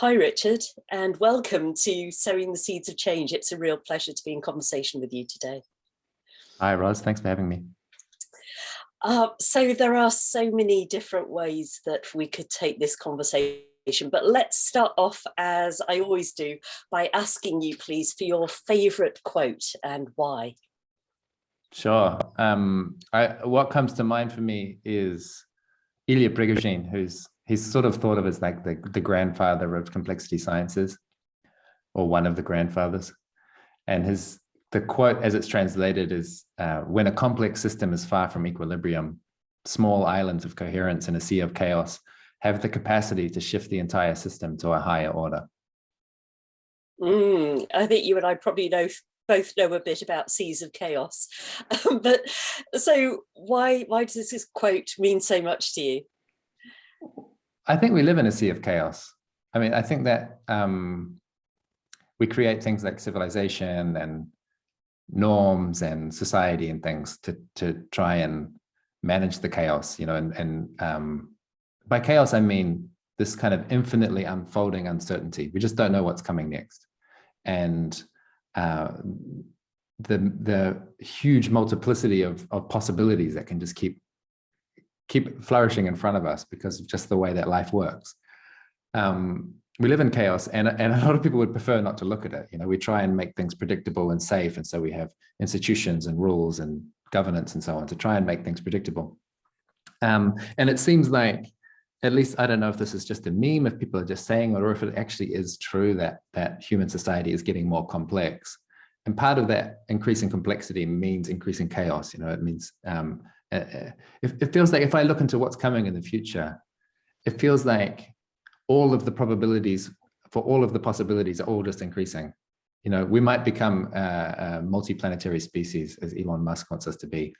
Hi, Richard, and welcome to Sowing the Seeds of Change. It's a real pleasure to be in conversation with you today. Hi, Roz. Thanks for having me. So there are so many different ways that we could take this conversation, but let's start off, as I always do, by asking you, please, for your favourite quote and why. Sure. What comes to mind for me is Ilya Prigogine, he's sort of thought of as like the grandfather of complexity sciences, or one of the grandfathers. And the quote, as it's translated, is when a complex system is far from equilibrium, small islands of coherence in a sea of chaos have the capacity to shift the entire system to a higher order. I think you and I probably both know a bit about seas of chaos. But so why does this quote mean so much to you? I think we live in a sea of chaos. I mean, I think that we create things like civilization and norms and society and things to try and manage the chaos, you know, and by chaos, I mean this kind of infinitely unfolding uncertainty. We just don't know what's coming next. And the huge multiplicity of possibilities that can just keep flourishing in front of us because of just the way that life works. We live in chaos, and a lot of people would prefer not to look at it. You know, we try and make things predictable and safe, and so we have institutions and rules and governance and so on to try and make things predictable. And it seems like, at least, I don't know if this is just a meme, if people are just saying it, or if it actually is true that human society is getting more complex. And part of that increasing complexity means increasing chaos. You know, it means it feels like, if I look into what's coming in the future, it feels like all of the probabilities for all of the possibilities are all just increasing. You know, we might become a multi-planetary species, as Elon Musk wants us to be.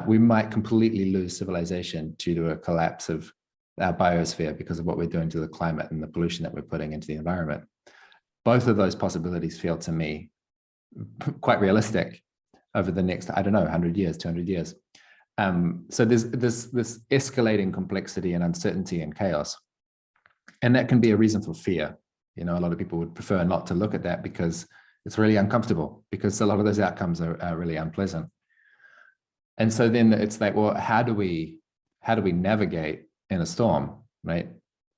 We might completely lose civilization due to a collapse of our biosphere because of what we're doing to the climate and the pollution that we're putting into the environment. Both of those possibilities feel to me quite realistic over the next, I don't know, 100 years, 200 years. So there's this escalating complexity and uncertainty and chaos. And that can be a reason for fear. You know, a lot of people would prefer not to look at that because it's really uncomfortable, because a lot of those outcomes are really unpleasant. And so then it's like, well, how do we navigate in a storm, right?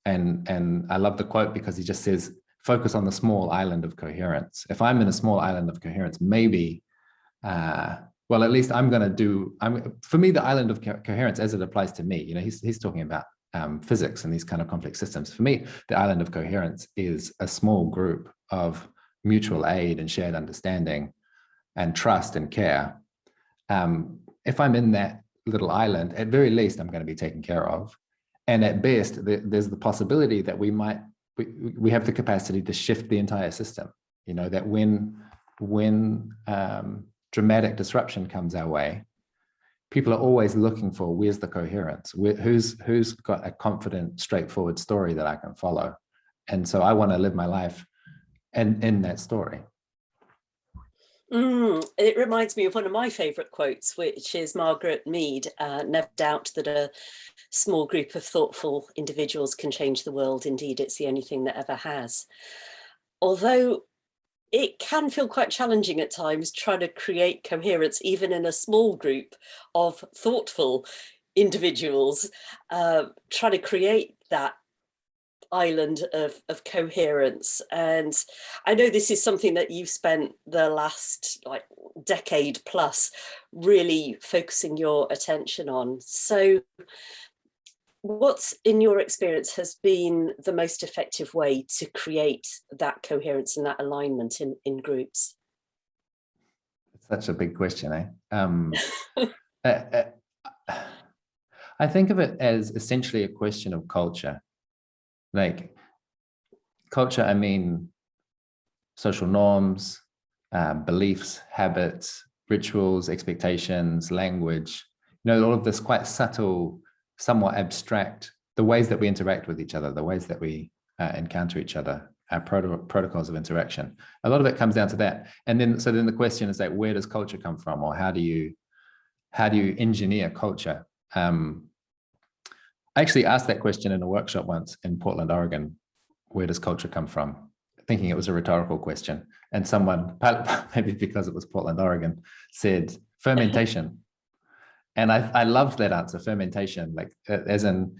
And I love the quote because he just says, focus on the small island of coherence. If I'm in a small island of coherence, maybe, well, at least for me, the island of coherence, as it applies to me, you know, he's talking about physics and these kind of complex systems. For me, the island of coherence is a small group of mutual aid and shared understanding and trust and care. If I'm in that little island, at very least, I'm going to be taken care of. And at best, there's the possibility that we have the capacity to shift the entire system. You know, that when dramatic disruption comes our way, people are always looking for, where's the coherence? Who's got a confident, straightforward story that I can follow? And so I want to live my life in that story. It reminds me of one of my favourite quotes, which is Margaret Mead, never doubt that a small group of thoughtful individuals can change the world. Indeed, it's the only thing that ever has. Although it can feel quite challenging at times trying to create coherence, even in a small group of thoughtful individuals, trying to create that island of coherence. And I know this is something that you've spent the last decade plus really focusing your attention on. So what's, in your experience, has been the most effective way to create that coherence and that alignment in groups? It's such a big question, eh? I think of it as essentially a question of culture. Like culture, I mean social norms, beliefs, habits, rituals, expectations, language, you know, all of this quite subtle, somewhat abstract, the ways that we interact with each other, the ways that we encounter each other, our protocols of interaction. A lot of it comes down to that. And then, so then the question is like, where does culture come from? Or how do you engineer culture? I actually asked that question in a workshop once in Portland, Oregon, where does culture come from? Thinking it was a rhetorical question. And someone, maybe because it was Portland, Oregon, said fermentation. And I loved that answer, fermentation, like as in,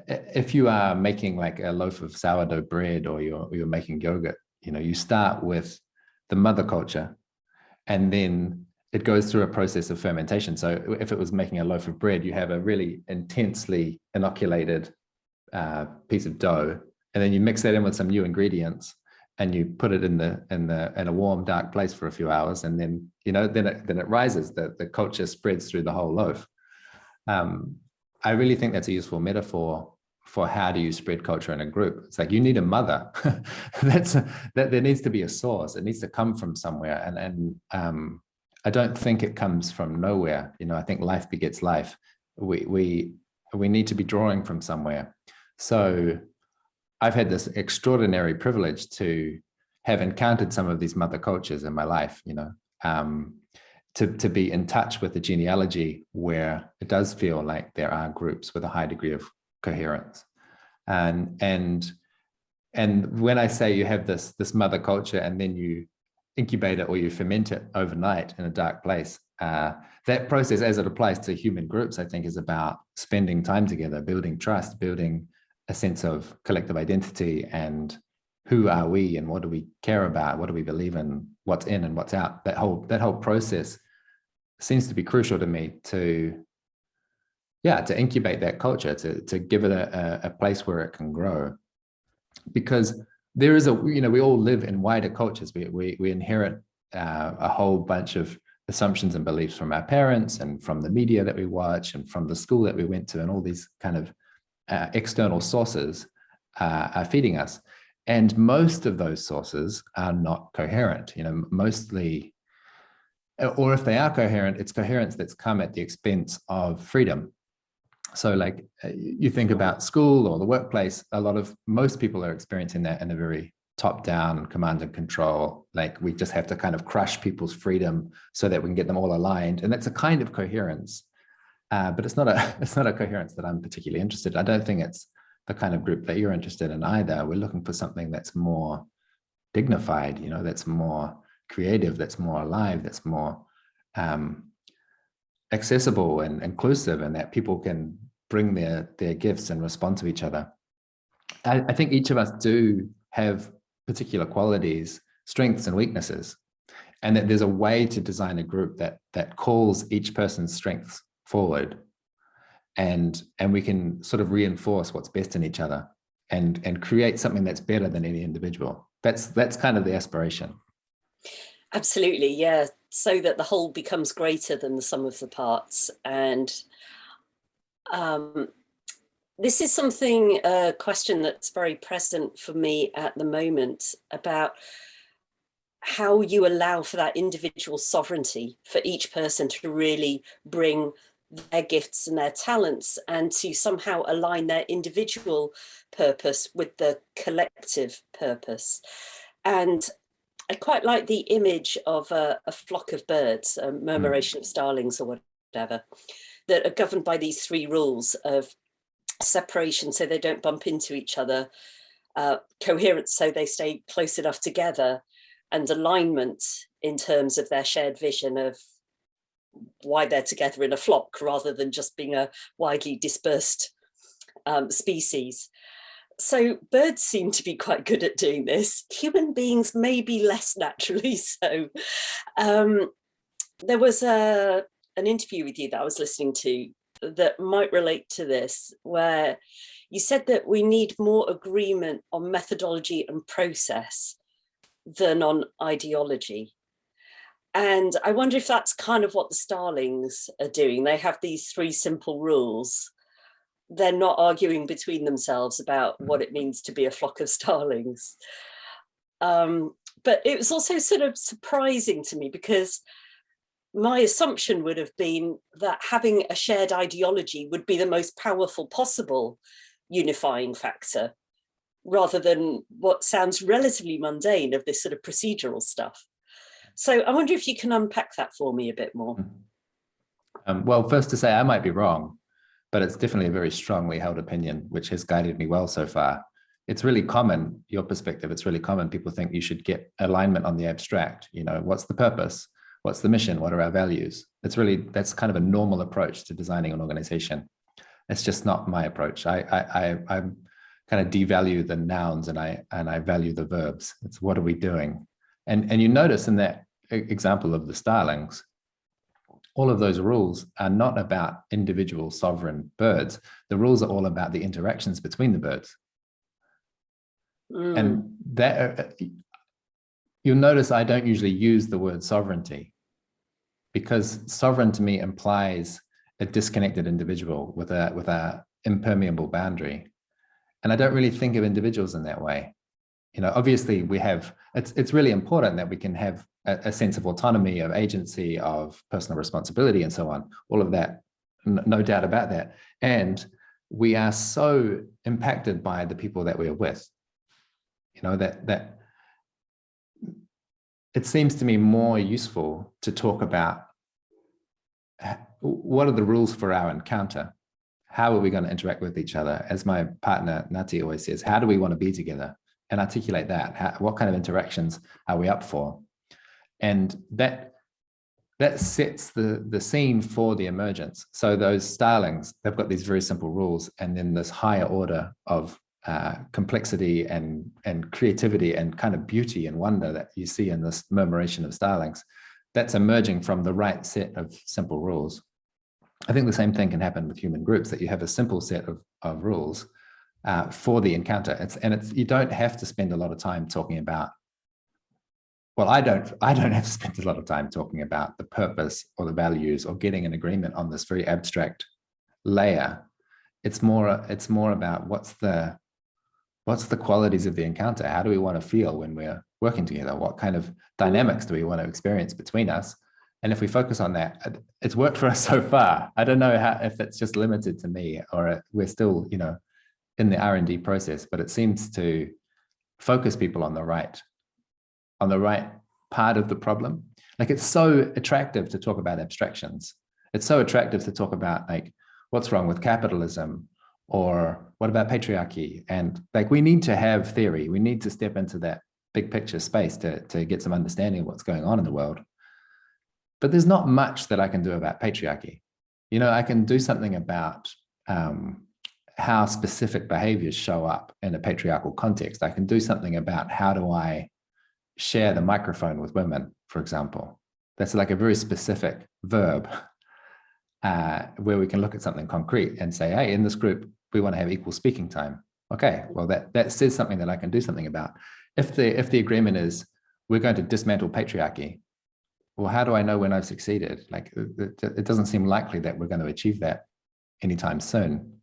if you are making like a loaf of sourdough bread or you're making yogurt, you know, you start with the mother culture and then it goes through a process of fermentation. So if it was making a loaf of bread, you have a really intensely inoculated piece of dough, and then you mix that in with some new ingredients and you put it in a warm, dark place for a few hours, and then, you know, then it rises. The culture spreads through the whole loaf. I really think that's a useful metaphor for how do you spread culture in a group. It's like you need a mother. that there needs to be a source. It needs to come from somewhere, and I don't think it comes from nowhere. You know, I think life begets life. We need to be drawing from somewhere. So I've had this extraordinary privilege to have encountered some of these mother cultures in my life, you know, to be in touch with the genealogy where it does feel like there are groups with a high degree of coherence. And when I say you have this mother culture and then you incubate it or you ferment it overnight in a dark place, that process as it applies to human groups, I think, is about spending time together, building trust, building a sense of collective identity, and who are we and what do we care about, what do we believe in, what's in and what's out. That whole process seems to be crucial to me to incubate that culture, to give it a place where it can grow. Because there is we all live in wider cultures. We inherit a whole bunch of assumptions and beliefs from our parents and from the media that we watch and from the school that we went to, and all these kind of external sources are feeding us. And most of those sources are not coherent, you know, mostly, or if they are coherent, it's coherence that's come at the expense of freedom. So like you think about school or the workplace, most people are experiencing that in a very top-down command and control. Like we just have to kind of crush people's freedom so that we can get them all aligned. And that's a kind of coherence, but it's not a coherence that I'm particularly interested in. I don't think it's the kind of group that you're interested in either. We're looking for something that's more dignified, you know, that's more creative, that's more alive, that's more accessible and inclusive, and that people can bring their gifts and respond to each other. I think each of us do have particular qualities, strengths and weaknesses, and that there's a way to design a group that calls each person's strengths forward, and we can sort of reinforce what's best in each other and create something that's better than any individual. That's kind of the aspiration. Absolutely, yeah. So that the whole becomes greater than the sum of the parts. And this is a question that's very present for me at the moment, about how you allow for that individual sovereignty for each person to really bring their gifts and their talents, and to somehow align their individual purpose with the collective purpose. And I quite like the image of a flock of birds, a murmuration of starlings or whatever, that are governed by these three rules of separation so they don't bump into each other, coherence so they stay close enough together, and alignment in terms of their shared vision of why they're together in a flock rather than just being a widely dispersed species. So birds seem to be quite good at doing this. Human beings maybe less naturally so. There was an interview with you that I was listening to that might relate to this, where you said that we need more agreement on methodology and process than on ideology. And I wonder if that's kind of what the starlings are doing. They have these three simple rules. They're not arguing between themselves about what it means to be a flock of starlings. But it was also sort of surprising to me, because my assumption would have been that having a shared ideology would be the most powerful possible unifying factor, rather than what sounds relatively mundane of this sort of procedural stuff. So I wonder if you can unpack that for me a bit more. Well, first to say, I might be wrong, but it's definitely a very strongly held opinion, which has guided me well so far. it's really common, your perspective, it's really common. People think you should get alignment on the abstract. You know, what's the purpose? What's the mission? What are our values? That's kind of a normal approach to designing an organization. It's just not my approach. I kind of devalue the nouns and I value the verbs. It's what are we doing? And you notice in that example of the starlings, all of those rules are not about individual sovereign birds. The rules are all about the interactions between the birds. And that you'll notice I don't usually use the word sovereignty, because sovereign to me implies a disconnected individual with a impermeable boundary. And I don't really think of individuals in that way. You know, obviously it's really important that we can have a sense of autonomy, of agency, of personal responsibility, and so on. All of that, no doubt about that. And we are so impacted by the people that we are with. You know, that it seems to me more useful to talk about what are the rules for our encounter? How are we going to interact with each other? As my partner, Nati, always says, how do we want to be together? And articulate that. What kind of interactions are we up for? And that sets the scene for the emergence. So those starlings, they've got these very simple rules, and then this higher order of complexity and creativity and kind of beauty and wonder that you see in this murmuration of starlings, that's emerging from the right set of simple rules. I think the same thing can happen with human groups, that you have a simple set of rules for the encounter. You don't have to spend a lot of time talking about, well, I don't have to spend a lot of time talking about the purpose or the values or getting an agreement on this very abstract layer. It's more about what's the qualities of the encounter? How do we want to feel when we're working together? What kind of dynamics do we want to experience between us? And if we focus on that, it's worked for us so far. I don't know if it's just limited to me, or we're still, you know, in the R&D process, but it seems to focus people on the right part of the problem. Like, it's so attractive to talk about abstractions. It's so attractive to talk about, like, what's wrong with capitalism, or what about patriarchy? And like, we need to have theory. We need to step into that big picture space to get some understanding of what's going on in the world. But there's not much that I can do about patriarchy. You know, I can do something about how specific behaviors show up in a patriarchal context. I can do something about how do I share the microphone with women, for example. That's like a very specific verb where we can look at something concrete and say, hey, in this group, we want to have equal speaking time. Okay, well, that says something that I can do something about. If the agreement is we're going to dismantle patriarchy, well, how do I know when I've succeeded? Like, it doesn't seem likely that we're going to achieve that anytime soon.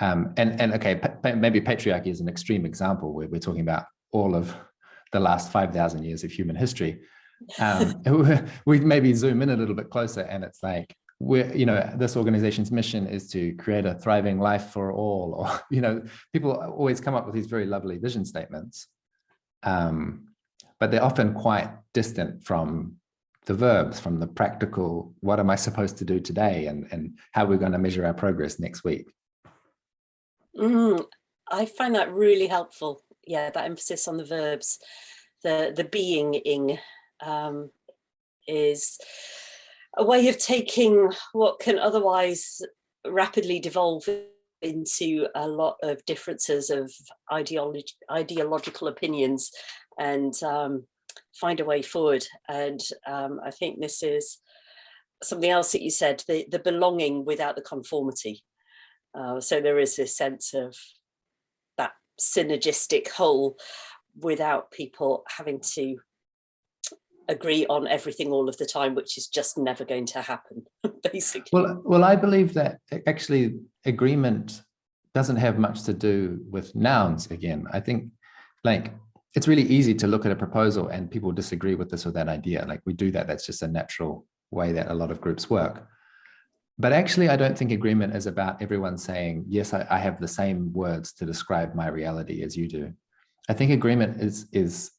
Okay, maybe patriarchy is an extreme example where we're talking about all of the last 5,000 years of human history. We maybe zoom in a little bit closer, and it's like, this organization's mission is to create a thriving life for all, or, you know, people always come up with these very lovely vision statements, but they're often quite distant from the verbs, from the practical, what am I supposed to do today, and how we're going to measure our progress next week. I find that really helpful. Yeah, that emphasis on the verbs, the being-ing is a way of taking what can otherwise rapidly devolve into a lot of differences of ideological opinions and find a way forward. And I think this is something else that you said, the belonging without the conformity. So there is this sense of that synergistic whole without people having to agree on everything all of the time, which is just never going to happen, basically. Well, I believe that actually agreement doesn't have much to do with nouns again. I think, like, it's really easy to look at a proposal and people disagree with this or that idea. Like, we do that. That's just a natural way that a lot of groups work. But actually, I don't think agreement is about everyone saying, yes, I have the same words to describe my reality as you do. I think agreement is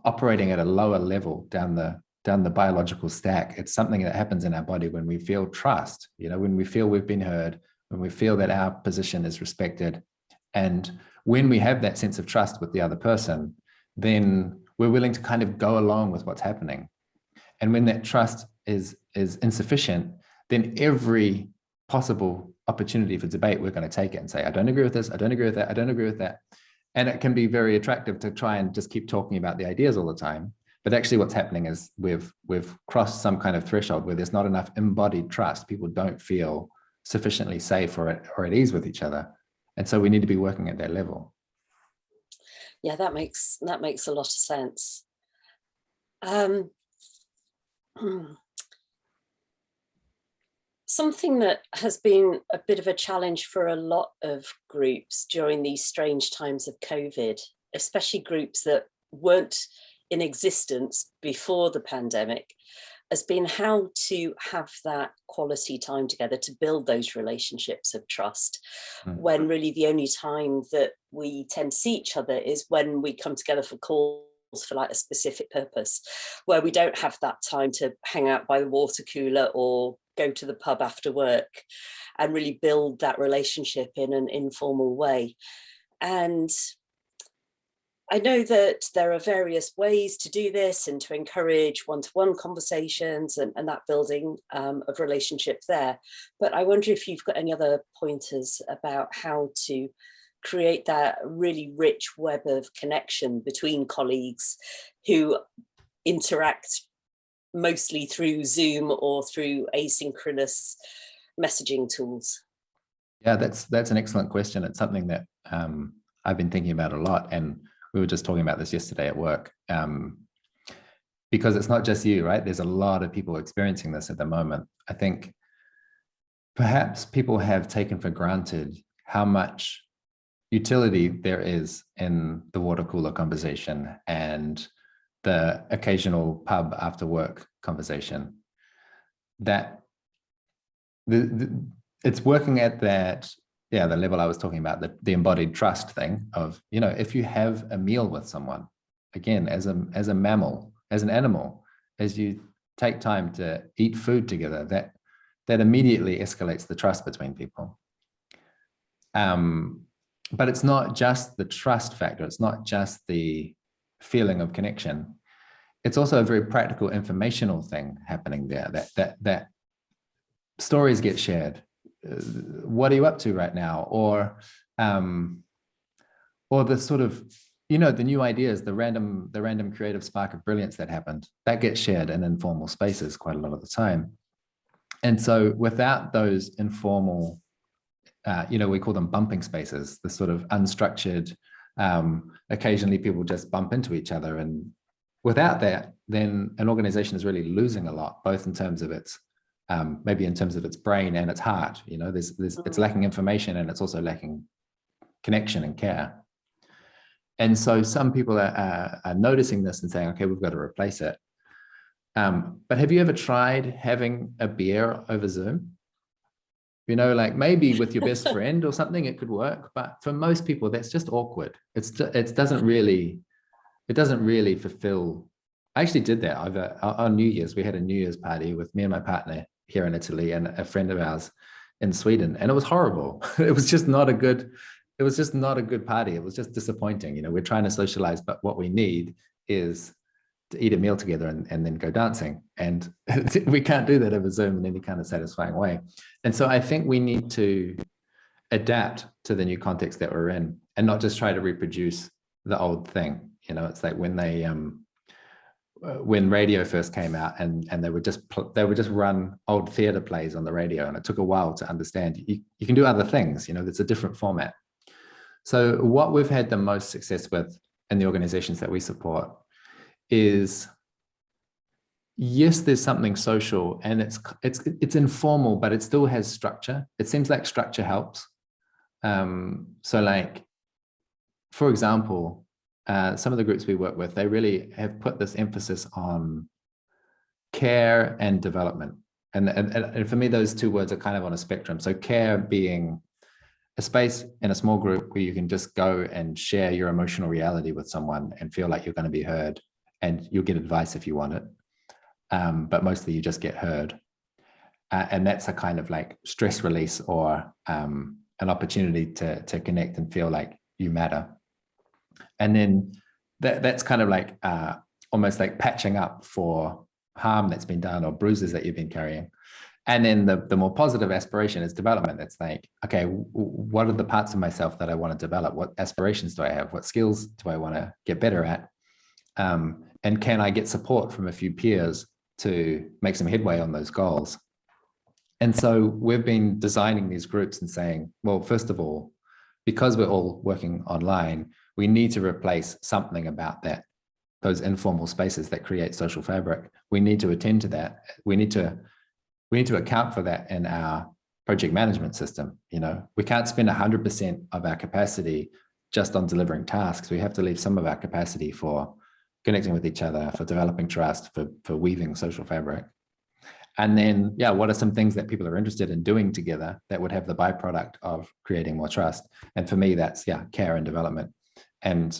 operating at a lower level down the biological stack. It's something that happens in our body when we feel trust, you know, when we feel we've been heard, when we feel that our position is respected, And when we have that sense of trust with the other person, then we're willing to kind of go along with what's happening. And when that trust is insufficient, then every possible opportunity for debate, we're going to take it and say, I don't agree with this, I don't agree with that, I don't agree with that. And it can be very attractive to try and just keep talking about the ideas all the time. But actually what's happening is we've crossed some kind of threshold where there's not enough embodied trust. People don't feel sufficiently safe or at ease with each other. And so we need to be working at that level. Yeah, that makes a lot of sense. Something that has been a bit of a challenge for a lot of groups during these strange times of COVID, especially groups that weren't in existence before the pandemic, has been how to have that quality time together to build those relationships of trust, when really the only time that we tend to see each other is when we come together for calls for like a specific purpose, where we don't have that time to hang out by the water cooler or go to the pub after work and really build that relationship in an informal way. And I know that there are various ways to do this and to encourage one-to-one conversations and that building of relationship there. But I wonder if you've got any other pointers about how to create that really rich web of connection between colleagues who interact mostly through Zoom or through asynchronous messaging tools. Yeah, that's an excellent question. It's something that I've been thinking about a lot, and we were just talking about this yesterday at work, because it's not just you, right? There's a lot of people experiencing this at the moment. I think perhaps people have taken for granted how much utility there is in the water cooler conversation and the occasional pub after work conversation. That it's working at that, yeah, the level I was talking about, the embodied trust thing of, you know, if you have a meal with someone, again, as a mammal, as an animal, as you take time to eat food together, that immediately escalates the trust between people. But it's not just the trust factor. It's not just the feeling of connection. It's also a very practical informational thing happening there, that stories get shared. What are you up to right now? Or the sort of, you know, the new ideas, the random creative spark of brilliance that happened, that gets shared in informal spaces quite a lot of the time. And so without those informal, you know, we call them bumping spaces, the sort of unstructured, occasionally people just bump into each other. And without that, then an organization is really losing a lot, both in terms of its, maybe in terms of its brain and its heart. You know, it's lacking information, and it's also lacking connection and care. And so some people are noticing this and saying, okay, we've got to replace it. But have you ever tried having a beer over Zoom? You know, like maybe with your best friend or something, it could work. But for most people, that's just awkward. It doesn't really fulfill. I actually did that on New Year's. We had a New Year's party with me and my partner here in Italy and a friend of ours in Sweden, and it was horrible. It was just not a good party. It was just disappointing. You know, we're trying to socialize, but what we need is to eat a meal together and then go dancing. And we can't do that over Zoom in any kind of satisfying way. And so I think we need to adapt to the new context that we're in and not just try to reproduce the old thing. You know, it's like when radio first came out and they would just run old theater plays on the radio, and it took a while to understand you can do other things. You know, there's a different format. So what we've had the most success with in the organizations that we support is, yes, there's something social and it's informal, but it still has structure. It seems like structure helps. So like, for example, some of the groups we work with, they really have put this emphasis on care and development. And for me, those two words are kind of on a spectrum. So care being a space in a small group where you can just go and share your emotional reality with someone and feel like you're going to be heard, and you'll get advice if you want it. But mostly you just get heard. And that's a kind of like stress release or an opportunity to connect and feel like you matter. And then that's kind of like almost like patching up for harm that's been done or bruises that you've been carrying. And then the more positive aspiration is development. It's like, okay, what are the parts of myself that I want to develop? What aspirations do I have? What skills do I want to get better at? And can I get support from a few peers to make some headway on those goals? And so we've been designing these groups and saying, well, first of all, because we're all working online, we need to replace something about that, those informal spaces that create social fabric. We need to attend to that. We need to account for that in our project management system. You know, we can't spend 100% of our capacity just on delivering tasks. We have to leave some of our capacity for connecting with each other, for developing trust, for weaving social fabric. And then, yeah, what are some things that people are interested in doing together that would have the byproduct of creating more trust? And for me, that's, yeah, care and development. And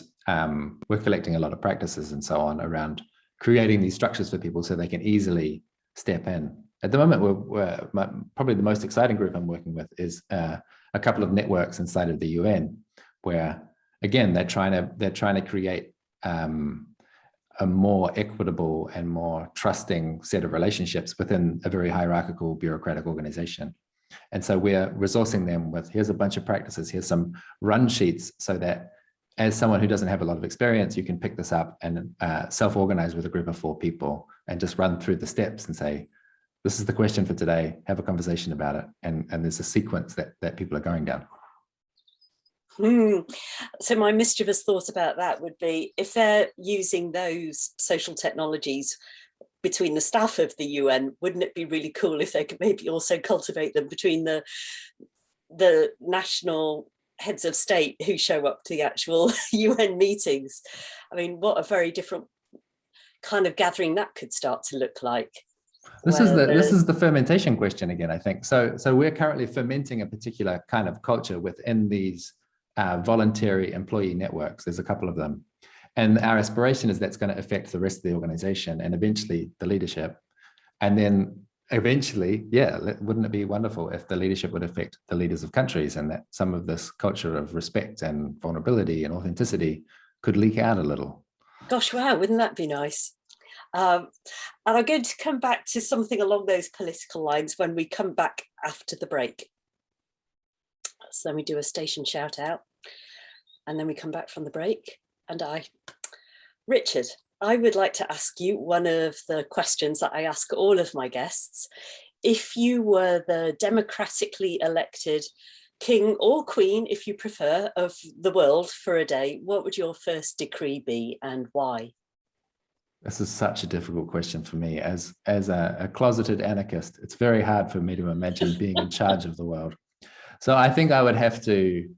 we're collecting a lot of practices and so on around creating these structures for people so they can easily step in. At the moment, we're probably the most exciting group I'm working with is a couple of networks inside of the UN, where again they're trying to create a more equitable and more trusting set of relationships within a very hierarchical bureaucratic organization. And so we're resourcing them with, here's a bunch of practices, here's some run sheets, so that as someone who doesn't have a lot of experience, you can pick this up and self-organize with a group of 4 people and just run through the steps and say, this is the question for today, have a conversation about it. And there's a sequence that people are going down. So my mischievous thought about that would be, if they're using those social technologies between the staff of the UN, wouldn't it be really cool if they could maybe also cultivate them between the national heads of state who show up to the actual UN meetings? I mean, what a very different kind of gathering that could start to look like. This is the fermentation question again, I think. So we're currently fermenting a particular kind of culture within these voluntary employee networks. There's a couple of them. And our aspiration is that's going to affect the rest of the organization and eventually the leadership. And then eventually, yeah, wouldn't it be wonderful if the leadership would affect the leaders of countries, and that some of this culture of respect and vulnerability and authenticity could leak out a little? Gosh, wow, wouldn't that be nice? And I'm going to come back to something along those political lines when we come back after the break. So then we do a station shout out, and then we come back from the break. And Richard, I would like to ask you one of the questions that I ask all of my guests. If you were the democratically elected king or queen, if you prefer, of the world for a day, what would your first decree be and why? This is such a difficult question for me. As a closeted anarchist, it's very hard for me to imagine being in charge of the world. So I think I would have to,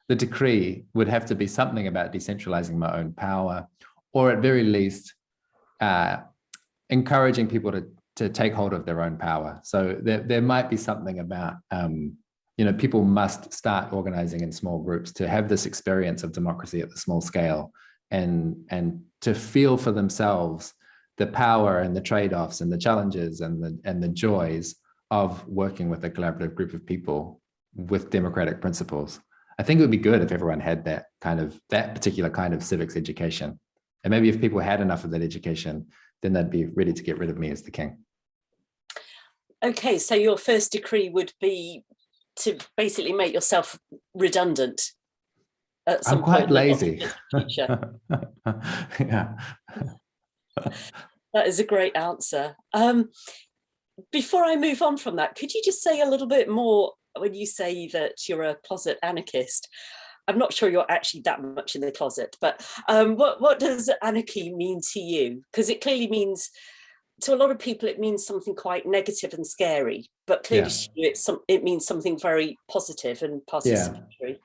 the decree would have to be something about decentralizing my own power, or at very least encouraging people to take hold of their own power. So there might be something about, people must start organizing in small groups to have this experience of democracy at the small scale, and to feel for themselves the power and the trade-offs and the challenges and the joys of working with a collaborative group of people with democratic principles. I think it would be good if everyone had that particular kind of civics education. And maybe if people had enough of that education, then they'd be ready to get rid of me as the king. Okay, so your first decree would be to basically make yourself redundant. I'm quite lazy. Yeah. That is a great answer. Before I move on from that, could you just say a little bit more, when you say that you're a closet anarchist? I'm not sure you're actually that much in the closet, but what does anarchy mean to you? Because it clearly means, to a lot of people, it means something quite negative and scary, but clearly it means something very positive and participatory.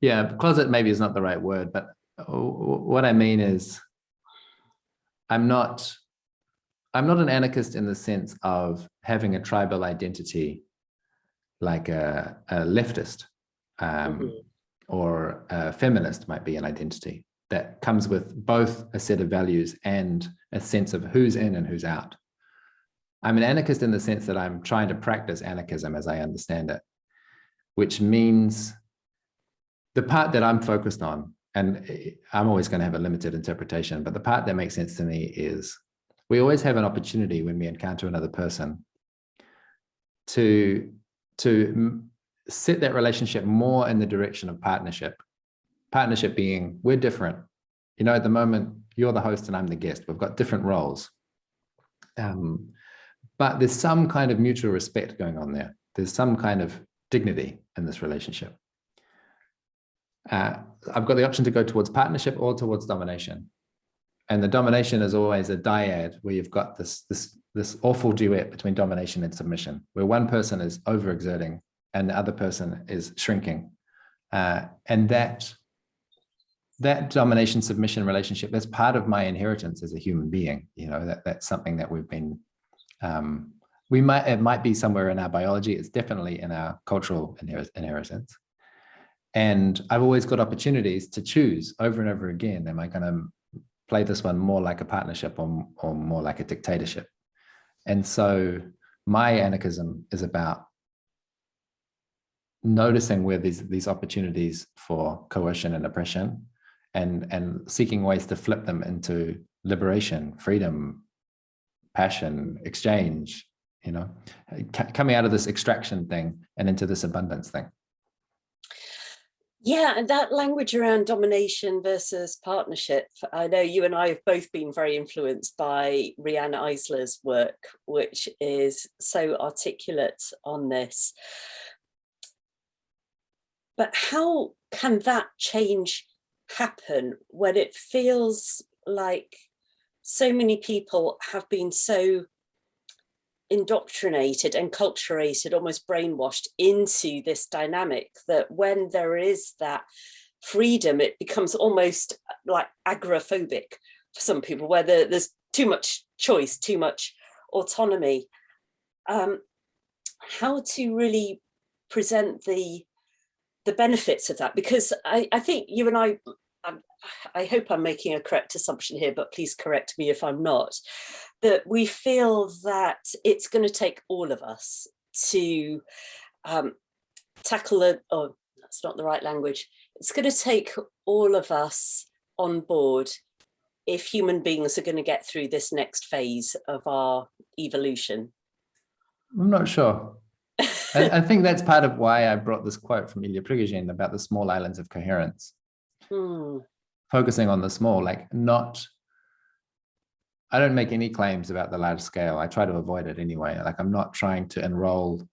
Yeah, closet maybe is not the right word, but what I mean is I'm not an anarchist in the sense of having a tribal identity like a leftist or a feminist might be an identity that comes with both a set of values and a sense of who's in and who's out. I'm an anarchist in the sense that I'm trying to practice anarchism as I understand it. which means the part that I'm focused on, and I'm always going to have a limited interpretation, but the part that makes sense to me is we always have an opportunity when we encounter another person to set that relationship more in the direction of partnership. Partnership being, we're different. You know, at the moment, you're the host and I'm the guest. We've got different roles. But there's some kind of mutual respect going on there. There's some kind of dignity in this relationship. I've got the option to go towards partnership or towards domination. And the domination is always a dyad where you've got this awful duet between domination and submission, where one person is overexerting and the other person is shrinking. And that domination submission relationship, that's part of my inheritance as a human being. You know, that's something that we've been, it might be somewhere in our biology. It's definitely in our cultural inheritance. And I've always got opportunities to choose over and over again. Am I going to play this one more like a partnership or more like a dictatorship? And so my anarchism is about noticing where these opportunities for coercion and oppression, and seeking ways to flip them into liberation, freedom, passion, exchange, you know, coming out of this extraction thing and into this abundance thing. Yeah, and that language around domination versus partnership, I know you and I have both been very influenced by Riane Eisler's work, which is so articulate on this. But how can that change happen when it feels like so many people have been so indoctrinated and enculturated, almost brainwashed into this dynamic, that when there is that freedom, it becomes almost like agoraphobic for some people, where there's too much choice, too much autonomy. How to really present the benefits of that? Because I think you and I hope I'm making a correct assumption here, but please correct me if I'm not, that we feel that it's going to take all of us to tackle it. Oh, that's not the right language. It's going to take all of us on board if human beings are going to get through this next phase of our evolution. I'm not sure. I think that's part of why I brought this quote from Ilya Prigogine about the small islands of coherence. Focusing on the small, like I don't make any claims about the large scale. I try to avoid it anyway. Like, I'm not trying to enroll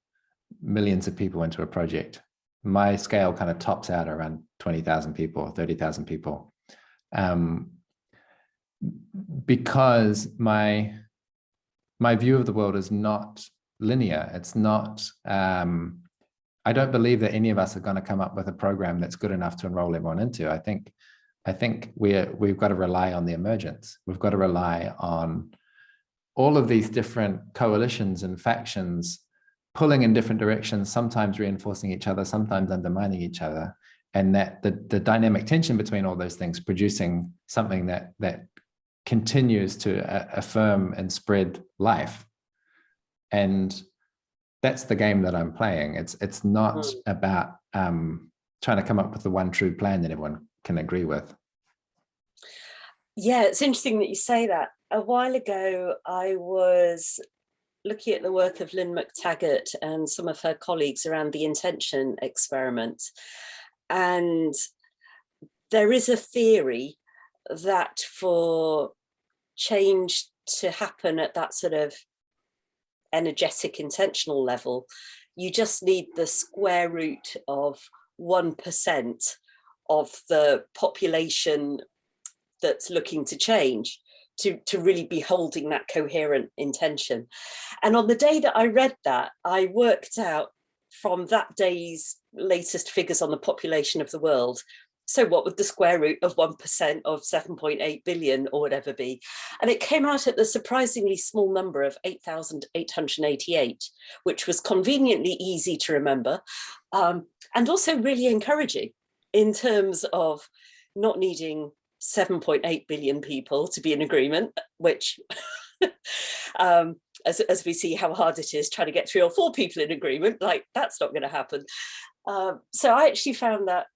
millions of people into a project. My scale kind of tops out around 20,000 people, 30,000 people. Because my view of the world is not linear. It's not, I don't believe that any of us are going to come up with a program that's good enough to enroll everyone into. I think we've got to rely on the emergence. We've got to rely on all of these different coalitions and factions pulling in different directions, sometimes reinforcing each other, sometimes undermining each other. And that the dynamic tension between all those things producing something that continues to affirm and spread life. And that's the game that I'm playing. It's not about trying to come up with the one true plan that everyone can agree with. Yeah, it's interesting that you say that. A while ago, I was looking at the work of Lynn McTaggart and some of her colleagues around the intention experiment. And there is a theory that for change to happen at that sort of energetic intentional level, you just need the square root of 1% of the population that's looking to change to really be holding that coherent intention. And on the day that I read that, I worked out from that day's latest figures on the population of the world, so what would the square root of 1% of 7.8 billion or whatever be? And it came out at the surprisingly small number of 8,888, which was conveniently easy to remember, and also really encouraging in terms of not needing 7.8 billion people to be in agreement, which as we see how hard it is trying to get 3 or 4 people in agreement, like that's not going to happen. So I actually found that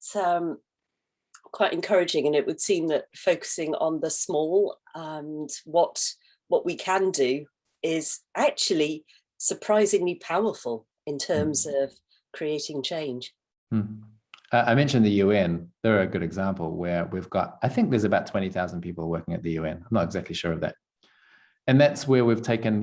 quite encouraging, and it would seem that focusing on the small and what we can do is actually surprisingly powerful in terms of creating change. I mentioned the UN. They're a good example where we've got, I think there's about 20,000 people working at the UN. I'm not exactly sure of that. And that's where we've taken,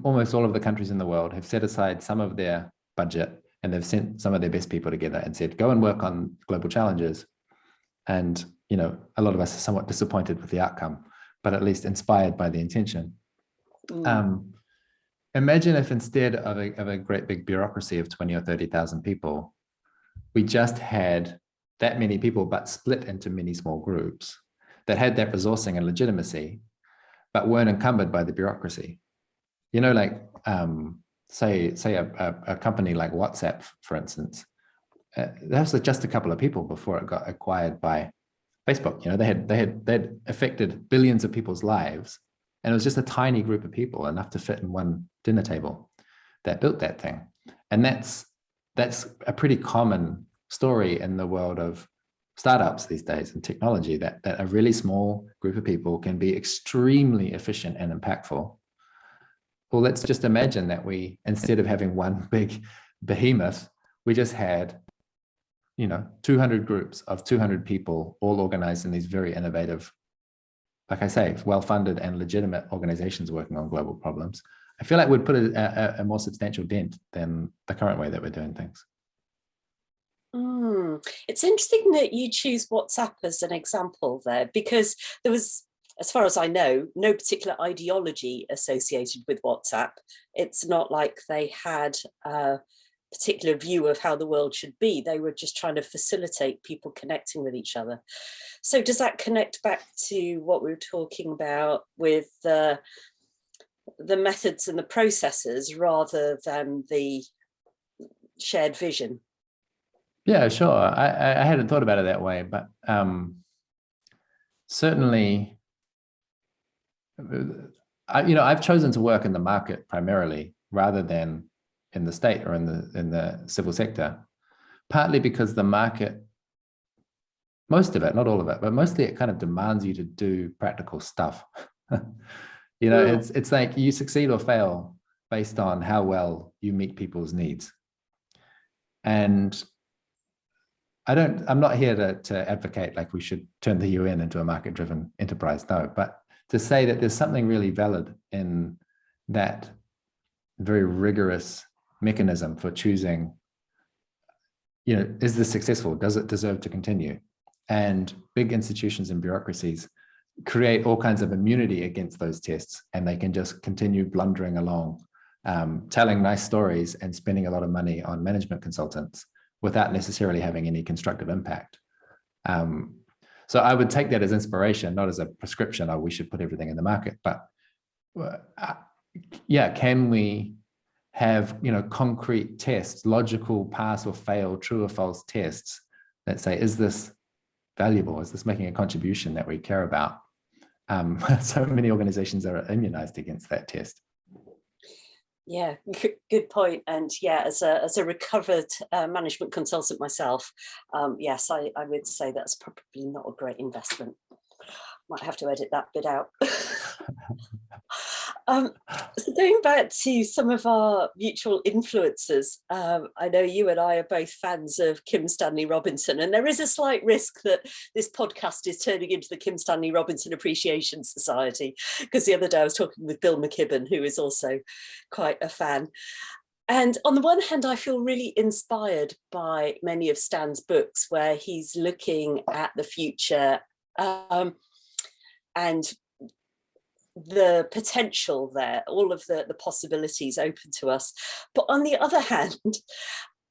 almost all of the countries in the world have set aside some of their budget, and they've sent some of their best people together and said, go and work on global challenges. And, a lot of us are somewhat disappointed with the outcome, but at least inspired by the intention. Imagine if instead of a great big bureaucracy of 20 or 30,000 people, we just had that many people, but split into many small groups that had that resourcing and legitimacy, but weren't encumbered by the bureaucracy. Say a company like WhatsApp, for instance, that was just a couple of people before it got acquired by Facebook. They'd affected billions of people's lives, and it was just a tiny group of people, enough to fit in one dinner table, that built that thing. And that's a pretty common story in the world of startups these days and technology, that a really small group of people can be extremely efficient and impactful. Well, let's just imagine that we, instead of having one big behemoth, we just had 200 groups of 200 people all organized in these very innovative, like I say, well-funded and legitimate organizations working on global problems. I feel like we'd put a more substantial dent than the current way that we're doing things. It's interesting that you choose WhatsApp as an example there, because there was, as far as I know, no particular ideology associated with WhatsApp. It's not like they had a particular view of how the world should be. They were just trying to facilitate people connecting with each other. So does that connect back to what we were talking about with the methods and the processes rather than the shared vision? Yeah, sure. I hadn't thought about it that way, but certainly, I've chosen to work in the market primarily rather than in the state or in the civil sector, partly because the market, most of it, not all of it, but mostly it kind of demands you to do practical stuff. It's like you succeed or fail based on how well you meet people's needs. And I'm not here to advocate like we should turn the UN into a market-driven enterprise, no, but to say that there's something really valid in that very rigorous mechanism for choosing, is this successful? Does it deserve to continue? And big institutions and bureaucracies create all kinds of immunity against those tests, and they can just continue blundering along, telling nice stories and spending a lot of money on management consultants without necessarily having any constructive impact. So I would take that as inspiration, not as a prescription, we should put everything in the market. But can we have concrete tests, logical pass or fail, true or false tests that say, is this valuable? Is this making a contribution that we care about? So many organizations are immunized against that test. Yeah, good point. And yeah, as a recovered management consultant myself, yes, I would say that's probably not a great investment. Might have to edit that bit out. So going back to some of our mutual influences, I know you and I are both fans of Kim Stanley Robinson, and there is a slight risk that this podcast is turning into the Kim Stanley Robinson Appreciation Society, because the other day I was talking with Bill McKibben, who is also quite a fan. And on the one hand, I feel really inspired by many of Stan's books, where he's looking at the future and the potential there, all of the possibilities open to us. But on the other hand,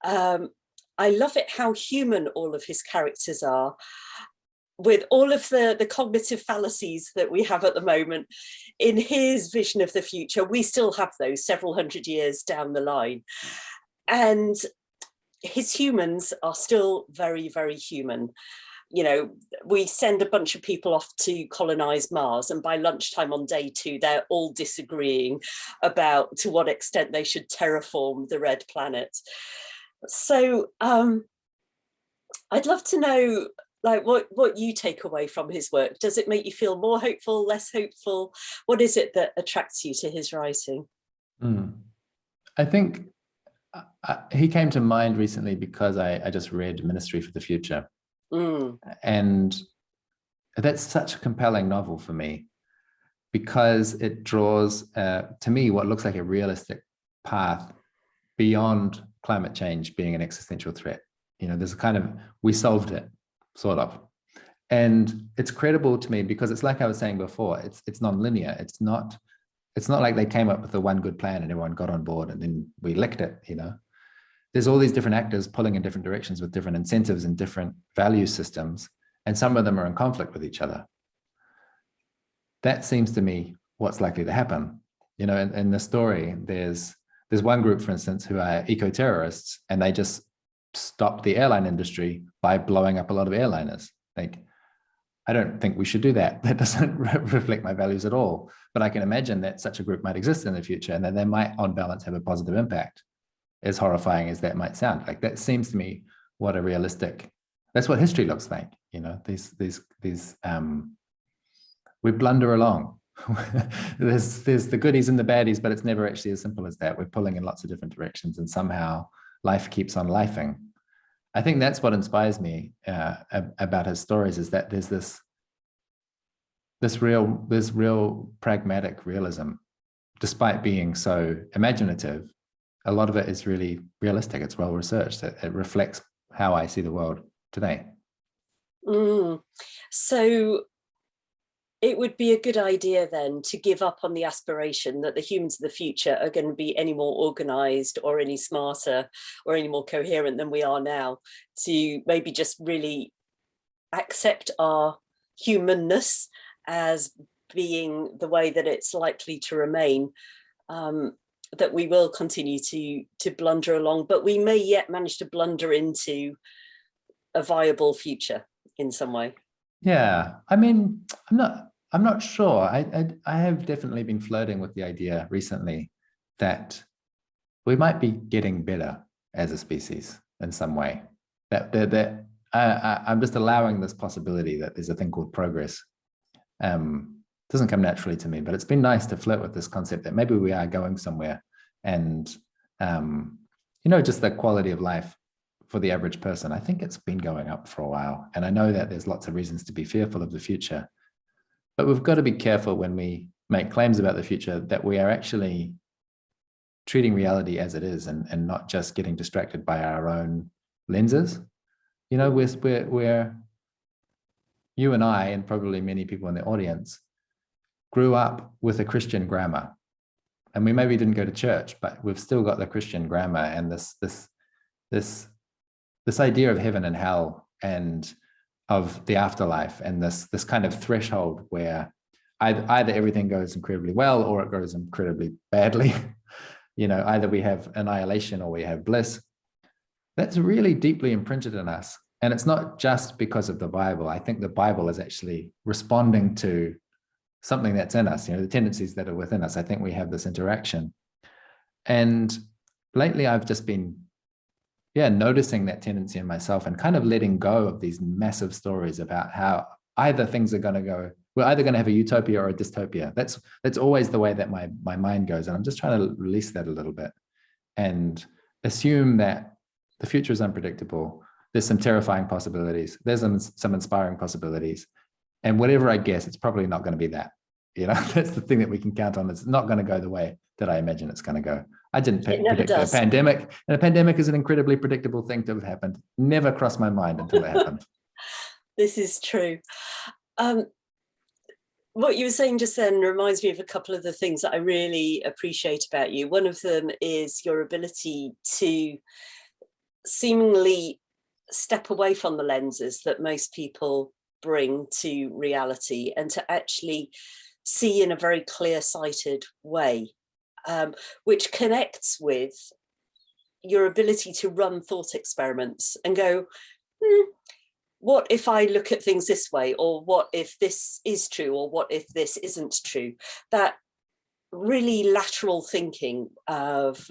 I love it how human all of his characters are, with all of the cognitive fallacies that we have at the moment. In his vision of the future, we still have those several hundred years down the line. And his humans are still very, very human. We send a bunch of people off to colonize Mars, and by lunchtime on day 2, they're all disagreeing about to what extent they should terraform the red planet. So I'd love to know, like, what you take away from his work. Does it make you feel more hopeful, less hopeful? What is it that attracts you to his writing? I think he came to mind recently because I just read Ministry for the Future. And that's such a compelling novel for me because it draws, to me, what looks like a realistic path beyond climate change being an existential threat. You know, there's a kind of, we solved it, sort of. And it's credible to me because it's like I was saying before, it's non-linear. It's not like they came up with the one good plan and everyone got on board and then we licked it, you know. There's all these different actors pulling in different directions with different incentives and different value systems, and some of them are in conflict with each other. That seems to me what's likely to happen. You know, in the story, there's one group, for instance, who are eco-terrorists, and they just stopped the airline industry by blowing up a lot of airliners. Like, I don't think we should do that. That doesn't reflect my values at all. But I can imagine that such a group might exist in the future and that they might, on balance, have a positive impact, as horrifying as that might sound. Like, that seems to me what a realistic, that's what history looks like. You know, we blunder along. there's the goodies and the baddies, but it's never actually as simple as that. We're pulling in lots of different directions and somehow life keeps on lifing. I think that's what inspires me about his stories, is that there's this real pragmatic realism, despite being so imaginative. A lot of it is really realistic. It's well researched. It reflects how I see the world today. So it would be a good idea then to give up on the aspiration that the humans of the future are going to be any more organized or any smarter or any more coherent than we are now, to maybe just really accept our humanness as being the way that it's likely to remain, that we will continue to blunder along, but we may yet manage to blunder into a viable future in some way. Yeah, I mean, I'm not sure. I have definitely been flirting with the idea recently that we might be getting better as a species in some way. That I'm just allowing this possibility that there's a thing called progress. Doesn't come naturally to me, but it's been nice to flirt with this concept that maybe we are going somewhere, and you know, just the quality of life for the average person, I think it's been going up for a while. And I know that there's lots of reasons to be fearful of the future, but we've got to be careful when we make claims about the future that we are actually treating reality as it is, and not just getting distracted by our own lenses. You know, we're you and I, and probably many people in the audience, grew up with a Christian grammar, and we maybe didn't go to church, but we've still got the Christian grammar and this idea of heaven and hell and of the afterlife, and this kind of threshold where either everything goes incredibly well or it goes incredibly badly. You know, either we have annihilation or we have bliss. That's really deeply imprinted in us. And it's not just because of the Bible. I think the Bible is actually responding to something that's in us, you know, the tendencies that are within us. I think we have this interaction. And lately I've just been, noticing that tendency in myself and kind of letting go of these massive stories about how either things are going to go, we're either going to have a utopia or a dystopia. That's always the way that my mind goes. And I'm just trying to release that a little bit and assume that the future is unpredictable. There's some terrifying possibilities. There's some inspiring possibilities. And whatever I guess, it's probably not going to be that. You know, that's the thing that we can count on. It's not going to go the way that I imagine it's going to go. I didn't predict a pandemic, and a pandemic is an incredibly predictable thing to have happened. Never crossed my mind until it happened. This is true. What you were saying just then reminds me of a couple of the things that I really appreciate about you. One of them is your ability to seemingly step away from the lenses that most people bring to reality and to actually see in a very clear-sighted way, which connects with your ability to run thought experiments and go, what if I look at things this way? Or what if this is true? Or what if this isn't true? That really lateral thinking of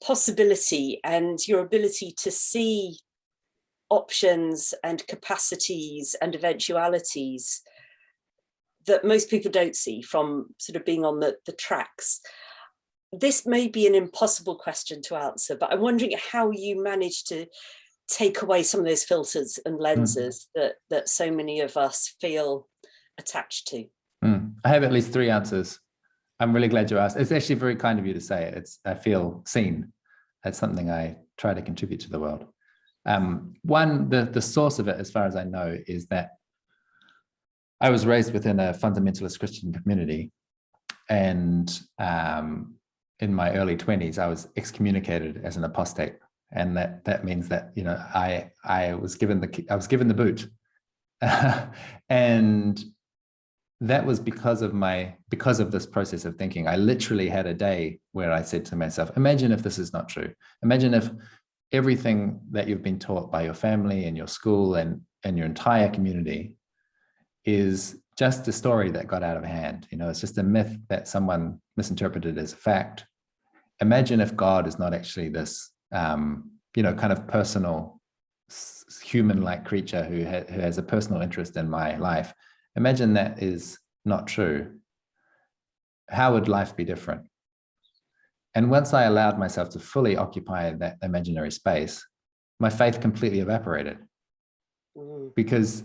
possibility and your ability to see options and capacities and eventualities that most people don't see from sort of being on the tracks. This may be an impossible question to answer, but I'm wondering how you managed to take away some of those filters and lenses that so many of us feel attached to. I have at least 3 answers. I'm really glad you asked. It's actually very kind of you to say it. I feel seen. That's something I try to contribute to the world. One, the source of it, as far as I know, is that I was raised within a fundamentalist Christian community, and in my early 20s, I was excommunicated as an apostate, and that means that, you know, I was given the boot, and that was because of this process of thinking. I literally had a day where I said to myself, imagine if this is not true. Imagine if everything that you've been taught by your family and your school and your entire community is just a story that got out of hand. You know, it's just a myth that someone misinterpreted as a fact. Imagine if God is not actually this, you know, kind of personal, human-like creature who has a personal interest in my life. Imagine that is not true. How would life be different? And once I allowed myself to fully occupy that imaginary space, my faith completely evaporated, because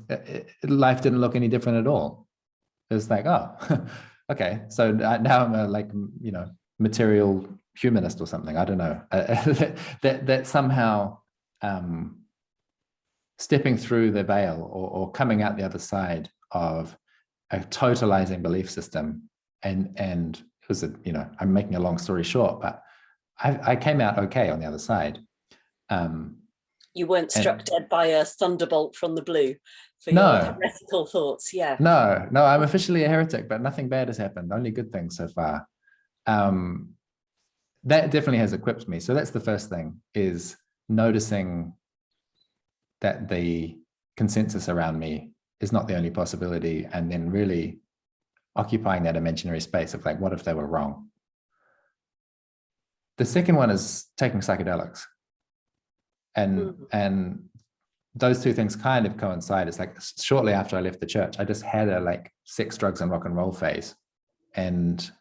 life didn't look any different at all. It was like, oh, okay, so now I'm a, like, you know, material humanist or something. I don't know. That somehow stepping through the veil or coming out the other side of a totalizing belief system, and it was a, you know, I'm making a long story short, but I came out okay on the other side. You weren't struck dead by a thunderbolt from the blue for your heretical thoughts. Yeah. No, I'm officially a heretic, but nothing bad has happened. Only good things so far. That definitely has equipped me. So that's the first thing, is noticing that the consensus around me is not the only possibility, and then really occupying that imaginary space of like, what if they were wrong? The second one is taking psychedelics. And those two things kind of coincide. It's like shortly after I left the church, I just had a like sex, drugs, and rock and roll phase. And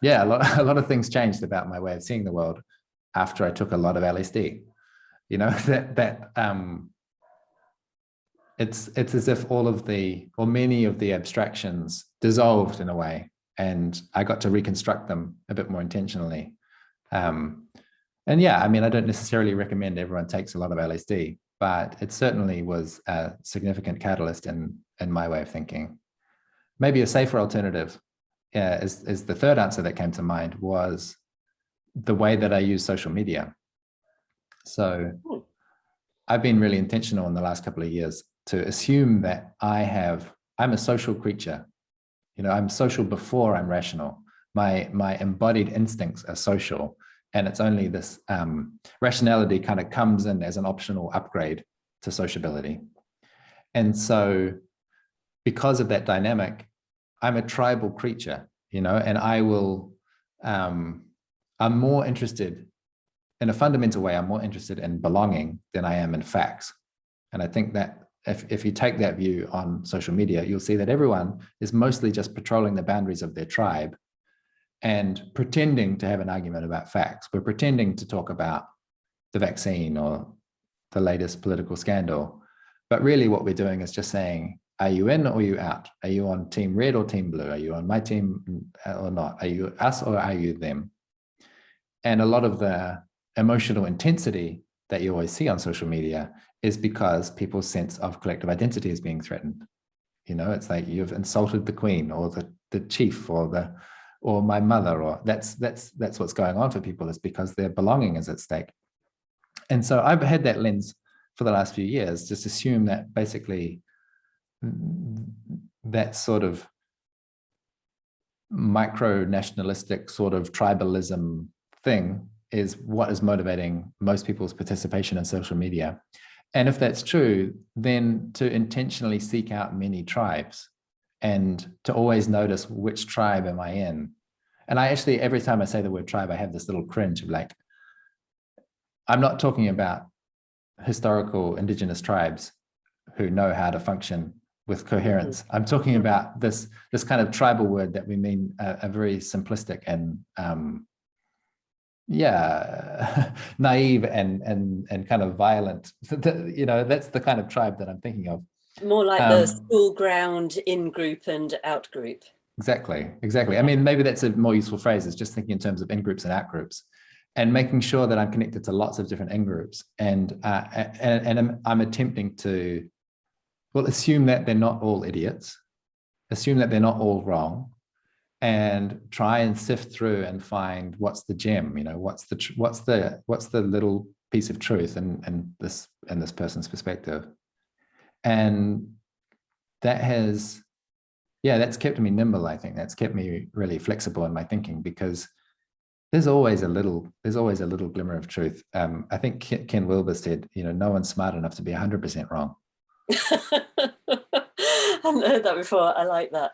yeah, a lot of things changed about my way of seeing the world after I took a lot of LSD. You know, it's as if all of the, or many of the abstractions dissolved in a way, and I got to reconstruct them a bit more intentionally. And yeah, I mean, I don't necessarily recommend everyone takes a lot of LSD, but it certainly was a significant catalyst in my way of thinking. Maybe a safer alternative, is the third answer that came to mind, was the way that I use social media. So I've been really intentional in the last couple of years to assume that I'm a social creature. You know, I'm social before I'm rational. My embodied instincts are social. And it's only this rationality kind of comes in as an optional upgrade to sociability. And so because of that dynamic, I'm a tribal creature, you know, and I'm more interested, in a fundamental way, I'm more interested in belonging than I am in facts. And I think that if you take that view on social media, you'll see that everyone is mostly just patrolling the boundaries of their tribe and pretending to have an argument about facts. We're pretending to talk about the vaccine or the latest political scandal. But really what we're doing is just saying, are you in or are you out? Are you on team red or team blue? Are you on my team or not? Are you us or are you them? And a lot of the emotional intensity that you always see on social media is because people's sense of collective identity is being threatened. You know, it's like you've insulted the queen or the chief or my mother, or that's what's going on for people, is because their belonging is at stake. And so I've had that lens for the last few years, just assume that basically that sort of micro-nationalistic sort of tribalism thing is what is motivating most people's participation in social media. And if that's true, then to intentionally seek out many tribes and to always notice which tribe am I in. And I actually, every time I say the word tribe, I have this little cringe of like, I'm not talking about historical indigenous tribes who know how to function with coherence. I'm talking about this kind of tribal word that we mean a very simplistic and naive and kind of violent. You know, that's the kind of tribe that I'm thinking of. More like the school ground in group and out group. Exactly. I mean, maybe that's a more useful phrase, is just thinking in terms of in groups and out groups, and making sure that I'm connected to lots of different in groups, and I'm attempting to, well, assume that they're not all idiots, assume that they're not all wrong, and try and sift through and find what's the gem, you know, what's the little piece of truth in this person's perspective. And that has, that's kept me nimble. I think that's kept me really flexible in my thinking, because there's always a little glimmer of truth. I think Ken Wilber said, you know, no one's smart enough to be 100% wrong. I haven't heard that before. I like that.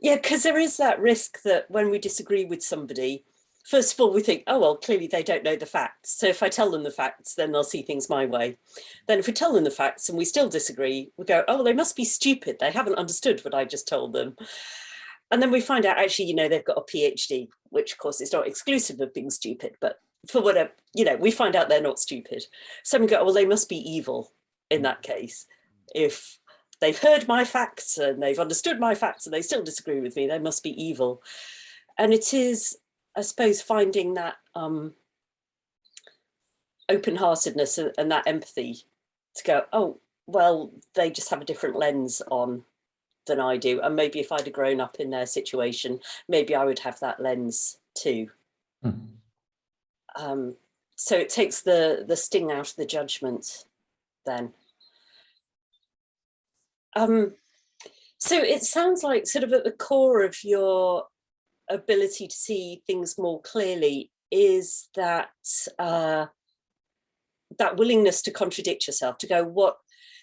Yeah, because there is that risk that when we disagree with somebody, first of all, we think, oh, well, clearly they don't know the facts. So if I tell them the facts, then they'll see things my way. Then if we tell them the facts and we still disagree, we go, oh, they must be stupid. They haven't understood what I just told them. And then we find out, actually, you know, they've got a PhD, which of course is not exclusive of being stupid, but for whatever, you know, we find out they're not stupid. So we go, well, they must be evil in that case. If they've heard my facts and they've understood my facts and they still disagree with me, they must be evil. And it is, I suppose, finding that open-heartedness and that empathy to go, oh, well, they just have a different lens on than I do. And maybe if I'd have grown up in their situation, maybe I would have that lens too. So it takes the sting out of the judgment then. So it sounds like sort of at the core of your ability to see things more clearly is that that willingness to contradict yourself, to go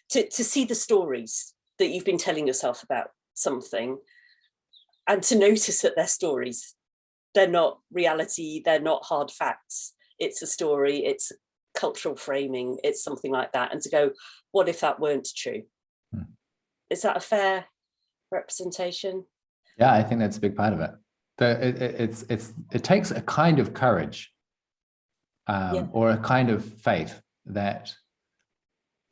to see the stories that you've been telling yourself about something, and to notice that they're stories. They're not reality, they're not hard facts. It's a story, it's cultural framing, it's something like that. And to go, what if that weren't true? Is that a fair representation? Yeah, I think that's a big part of it. It takes a kind of courage or a kind of faith that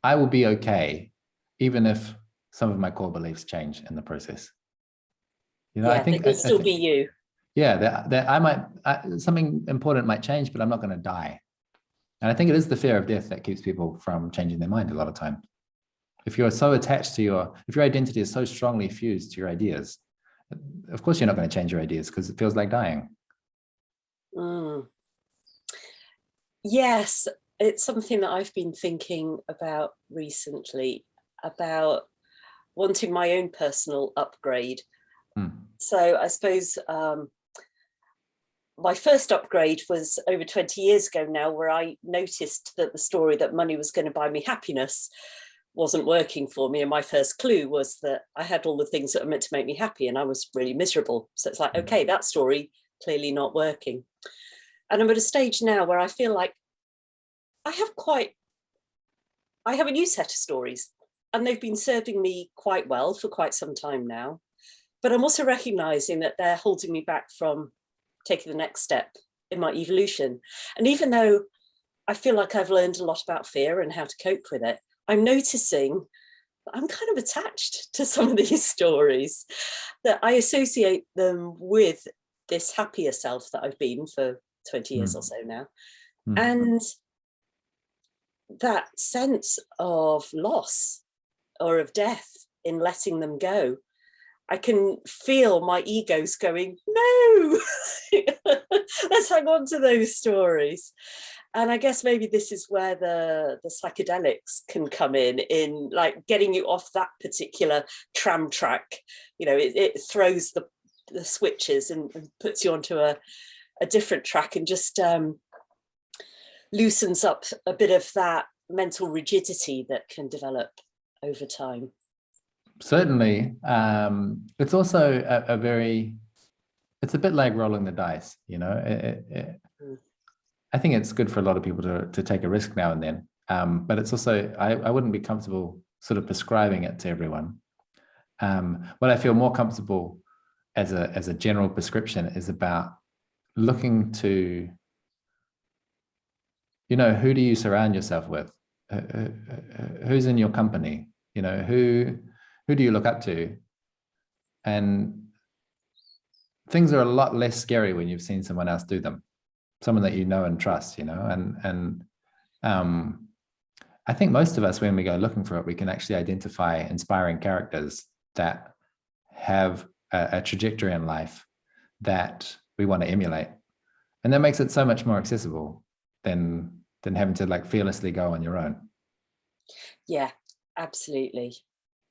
I will be okay, even if some of my core beliefs change in the process. You know, I think you'll still be you. Yeah, that I might, something important might change, but I'm not going to die. And I think it is the fear of death that keeps people from changing their mind a lot of time. If you're so attached to if your identity is so strongly fused to your ideas, of course you're not going to change your ideas because it feels like dying. Yes, it's something that I've been thinking about recently, about wanting my own personal upgrade. So I suppose my first upgrade was over 20 years ago now, where I noticed that the story that money was going to buy me happiness wasn't working for me. And my first clue was that I had all the things that were meant to make me happy and I was really miserable. So it's like, okay, that story clearly not working. And I'm at a stage now where I feel like I have a new set of stories and they've been serving me quite well for quite some time now. But I'm also recognizing that they're holding me back from taking the next step in my evolution. And even though I feel like I've learned a lot about fear and how to cope with it, I'm noticing that I'm kind of attached to some of these stories, that I associate them with this happier self that I've been for 20 years or so now. And that sense of loss or of death in letting them go, I can feel my egos going, no, let's hang on to those stories. And I guess maybe this is where the psychedelics can come in like getting you off that particular tram track. You know, it throws the switches and puts you onto a different track and just loosens up a bit of that mental rigidity that can develop over time. Certainly. It's also a very it's a bit like rolling the dice, you know. I think it's good for a lot of people to take a risk now and then. But it's also, I wouldn't be comfortable sort of prescribing it to everyone. What I feel more comfortable as a general prescription is about looking to, you know, who do you surround yourself with? Who's in your company? You know, who do you look up to? And things are a lot less scary when you've seen someone else do them, someone that you know and trust, you know. And I think most of us, when we go looking for it, we can actually identify inspiring characters that have a trajectory in life that we want to emulate. And that makes it so much more accessible than having to like fearlessly go on your own. Yeah, absolutely.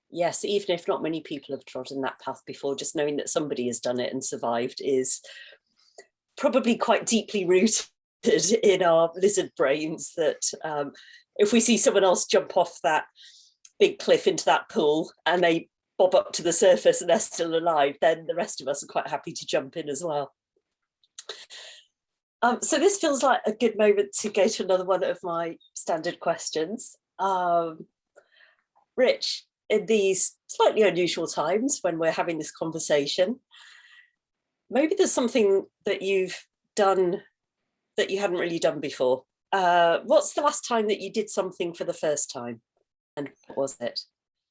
Yes, even if not many people have trodden that path before, just knowing that somebody has done it and survived is probably quite deeply rooted in our lizard brains, that if we see someone else jump off that big cliff into that pool and they bob up to the surface and they're still alive, then the rest of us are quite happy to jump in as well. So this feels like a good moment to go to another one of my standard questions. Rich, in these slightly unusual times when we're having this conversation, maybe there's something that you've done that you hadn't really done before. What's the last time that you did something for the first time, and what was it?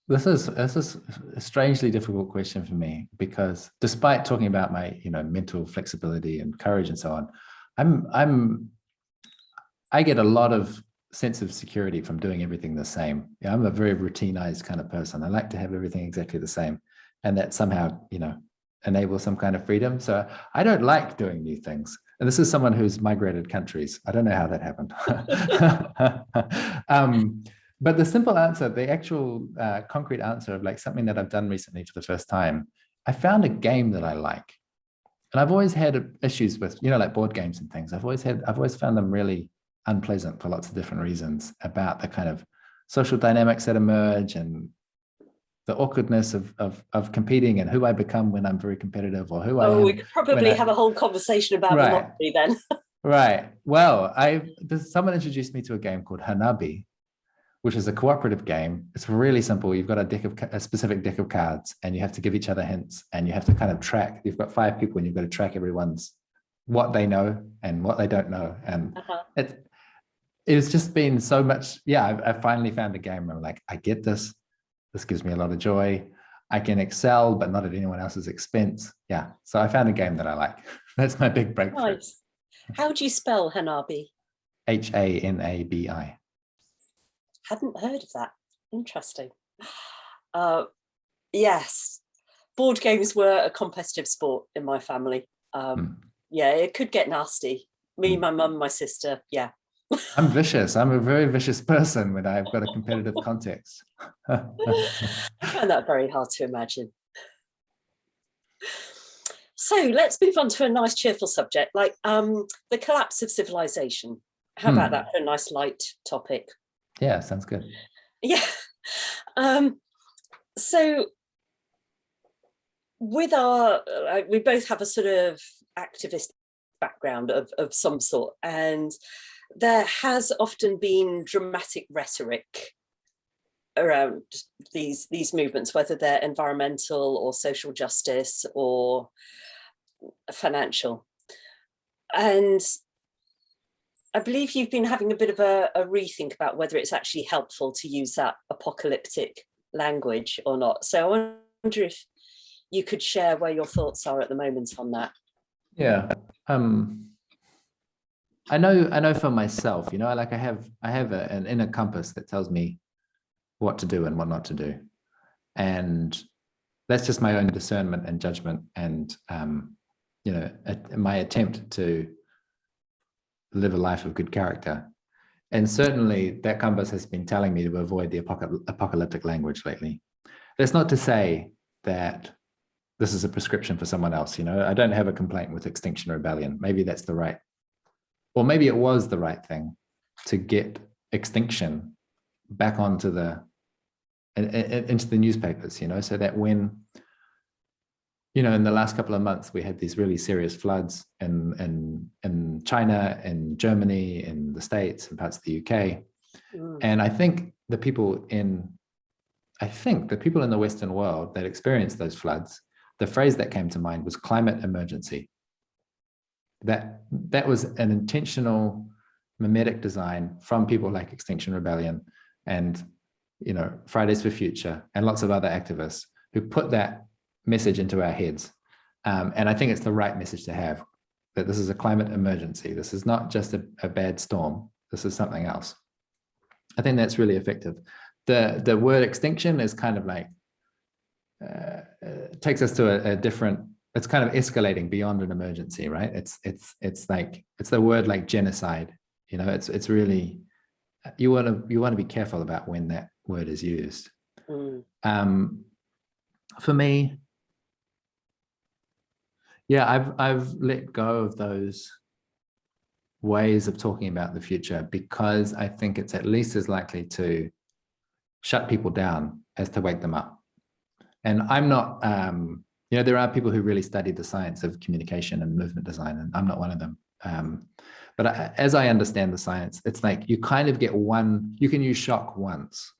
This is a strangely difficult question for me, because despite talking about my, you know, mental flexibility and courage and so on, I get a lot of sense of security from doing everything the same. Yeah, I'm a very routinized kind of person. I like to have everything exactly the same, and that somehow, you know, enables some kind of freedom. So I don't like doing new things. And this is someone who's migrated countries. I don't know how that happened. But the simple answer, the actual concrete answer of like something that I've done recently for the first time, I found a game that I like. And I've always had issues with, you know, like board games and things. I've always found them really unpleasant for lots of different reasons, about the kind of social dynamics that emerge and the awkwardness of competing and who I become when I'm very competitive, or who I am. We could probably have a whole conversation about Monopoly then. Right. Well, someone introduced me to a game called Hanabi, which is a cooperative game. It's really simple. You've got a specific deck of cards, and you have to give each other hints, and you have to kind of track. You've got 5 people, and you've got to track everyone's, what they know and what they don't know. And it's just been so much. Yeah, I finally found a game where I'm like, I get this. This gives me a lot of joy. I can excel, but not at anyone else's expense. Yeah. So I found a game that I like. That's my big breakthrough. Nice. How do you spell Hanabi? Hanabi. Hadn't heard of that. Interesting. Yes, board games were a competitive sport in my family. Yeah, it could get nasty. Me, my mum, my sister. Yeah. I'm vicious. I'm a very vicious person when I've got a competitive context. I find that very hard to imagine. So let's move on to a nice cheerful subject, like the collapse of civilization. How about that for a nice light topic? Yeah, sounds good. Yeah. So with we both have a sort of activist background of some sort, and there has often been dramatic rhetoric around these movements, whether they're environmental or social justice or financial. And I believe you've been having a bit of a rethink about whether it's actually helpful to use that apocalyptic language or not. So I wonder if you could share where your thoughts are at the moment on that. Yeah. I know for myself, you know, like I have an inner compass that tells me what to do and what not to do. And that's just my own discernment and judgment, and, you know, my attempt to live a life of good character. And certainly that compass has been telling me to avoid the apocalyptic language lately. That's not to say that this is a prescription for someone else. You know, I don't have a complaint with Extinction Rebellion. Maybe that's the right, or maybe it was the right thing to get extinction back onto into the newspapers, you know, so that when, you know, in the last couple of months, we had these really serious floods in China, in Germany, in the States, and parts of the UK. And I think the people in the Western world that experienced those floods, the phrase that came to mind was climate emergency. That was an intentional mimetic design from people like Extinction Rebellion and, you know, Fridays for Future and lots of other activists who put that message into our heads. And I think it's the right message to have, that this is a climate emergency. This is not just a bad storm. This is something else. I think that's really effective. The word extinction is kind of like, takes us to a different, it's kind of escalating beyond an emergency, right? It's like, it's the word like genocide, you know, it's really, you want to be careful about when that word is used. For me, yeah, I've let go of those ways of talking about the future because I think it's at least as likely to shut people down as to wake them up. And I'm not, you know, there are people who really study the science of communication and movement design, and I'm not one of them. But as I understand the science, it's like you kind of get you can use shock once,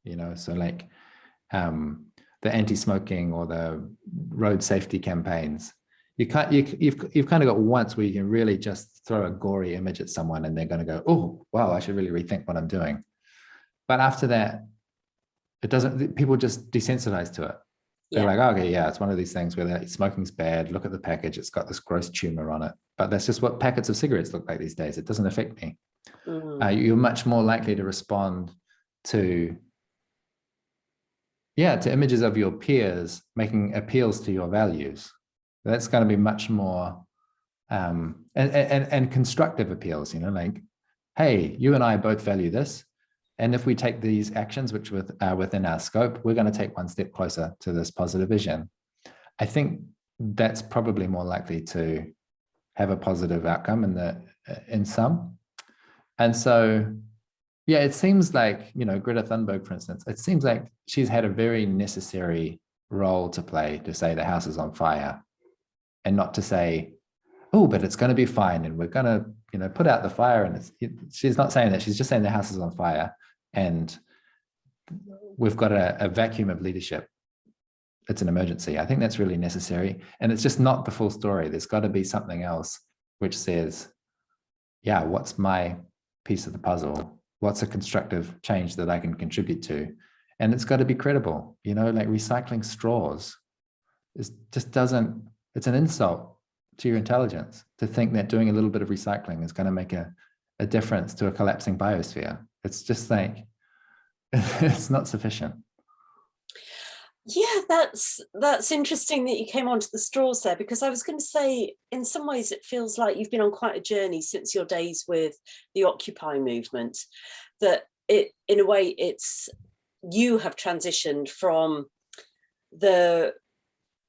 you know, so like the anti-smoking or the road safety campaigns. You've kind of got once where you can really just throw a gory image at someone and they're going to go, oh, wow, I should really rethink what I'm doing. But after that, it doesn't, people just desensitize to it. They're like, oh, okay, yeah, it's one of these things where smoking's bad. Look at the package. It's got this gross tumor on it. But that's just what packets of cigarettes look like these days. It doesn't affect me. You're much more likely to respond to images of your peers making appeals to your values. That's going to be much more and constructive appeals, you know, like, hey, you and I both value this. And if we take these actions, which are within our scope, we're going to take one step closer to this positive vision. I think that's probably more likely to have a positive outcome in some. And so, yeah, it seems like, you know, Greta Thunberg, for instance, it seems like she's had a very necessary role to play to say the house is on fire. And not to say, oh, but it's going to be fine, and we're going to, you know, put out the fire. And she's not saying that. She's just saying the house is on fire, and we've got a vacuum of leadership. It's an emergency. I think that's really necessary, and it's just not the full story. There's got to be something else which says, yeah, what's my piece of the puzzle? What's a constructive change that I can contribute to? And it's got to be credible. You know, like recycling straws just doesn't. It's an insult to your intelligence to think that doing a little bit of recycling is going to make a difference to a collapsing biosphere. It's just like, it's not sufficient. Yeah, that's interesting that you came onto the straws there, because I was going to say, in some ways, it feels like you've been on quite a journey since your days with the Occupy movement, that in a way, you have transitioned from the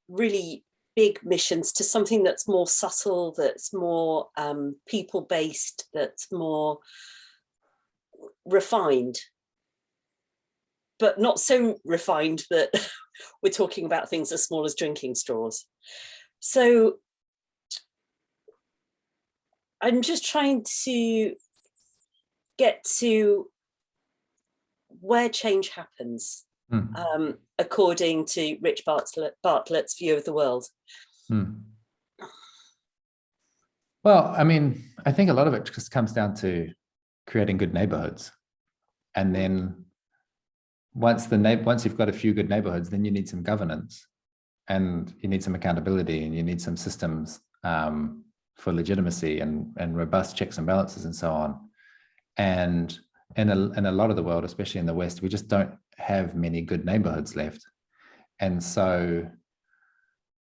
really big missions to something that's more subtle, that's more people-based, that's more refined, but not so refined that we're talking about things as small as drinking straws. So I'm just trying to get to where change happens. According to Rich Bartlet's view of the world. Well, I mean, I think a lot of it just comes down to creating good neighborhoods. And then once you've got a few good neighborhoods, then you need some governance, and you need some accountability, and you need some systems for legitimacy and robust checks and balances and so on. And in a lot of the world, especially in the West, we just don't have many good neighborhoods left. And so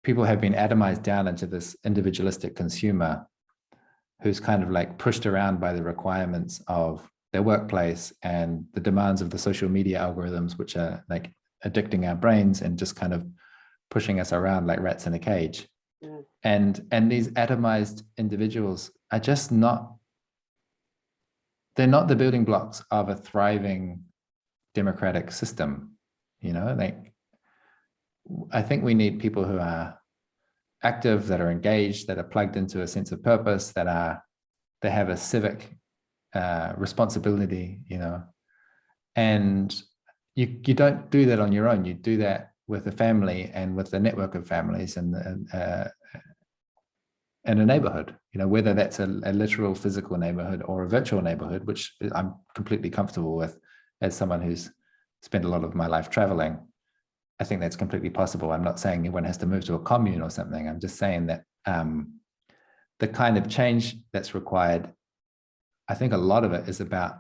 people have been atomized down into this individualistic consumer who's kind of like pushed around by the requirements of their workplace and the demands of the social media algorithms, which are like addicting our brains and just kind of pushing us around like rats in a cage. And these atomized individuals are just they're not the building blocks of a thriving democratic system. You know, like, I think we need people who are active, that are engaged, that are plugged into a sense of purpose, they have a civic responsibility, and you don't do that on your own. You do that with a family and with a network of families and a neighborhood, whether that's a literal physical neighborhood or a virtual neighborhood, which I'm completely comfortable with as someone who's spent a lot of my life traveling. I think that's completely possible. I'm not saying everyone has to move to a commune or something. I'm just saying that the kind of change that's required, I think a lot of it is about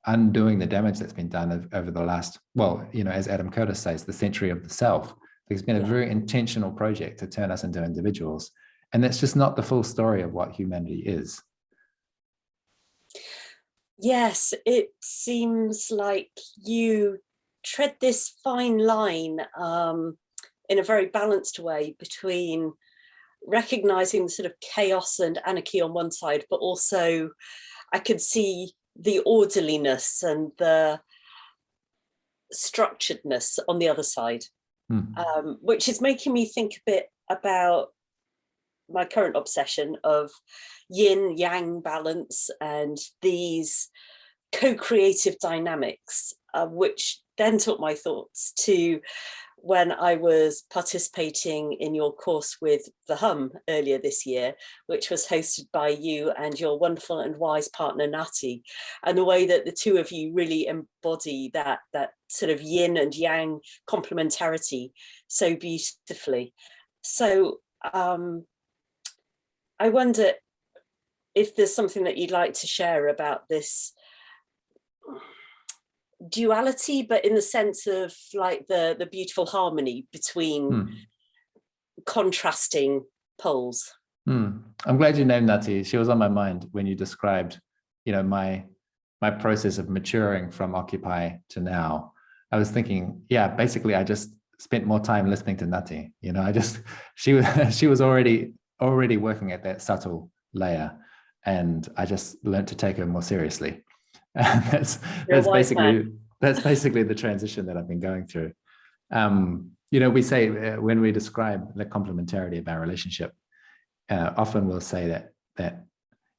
undoing the damage that's been done over the last, as Adam Curtis says, the century of the self. It's been a very intentional project to turn us into individuals. And that's just not the full story of what humanity is. Yes, it seems like you tread this fine line in a very balanced way between recognizing the sort of chaos and anarchy on one side, but also I could see the orderliness and the structuredness on the other side, which is making me think a bit about my current obsession of yin yang balance and these co-creative dynamics, which then took my thoughts to when I was participating in your course with the Hum earlier this year, which was hosted by you and your wonderful and wise partner, Nati, and the way that the two of you really embody that sort of yin and yang complementarity so beautifully. So I wonder if there's something that you'd like to share about this duality, but in the sense of like the beautiful harmony between contrasting poles. I'm glad you named Nati. She was on my mind when you described, my process of maturing from Occupy to now. I was thinking, basically I just spent more time listening to Nati. She was already working at that subtle layer, and I just learned to take her more seriously. That's basically the transition that I've been going through. We say when we describe the complementarity of our relationship, often we'll say that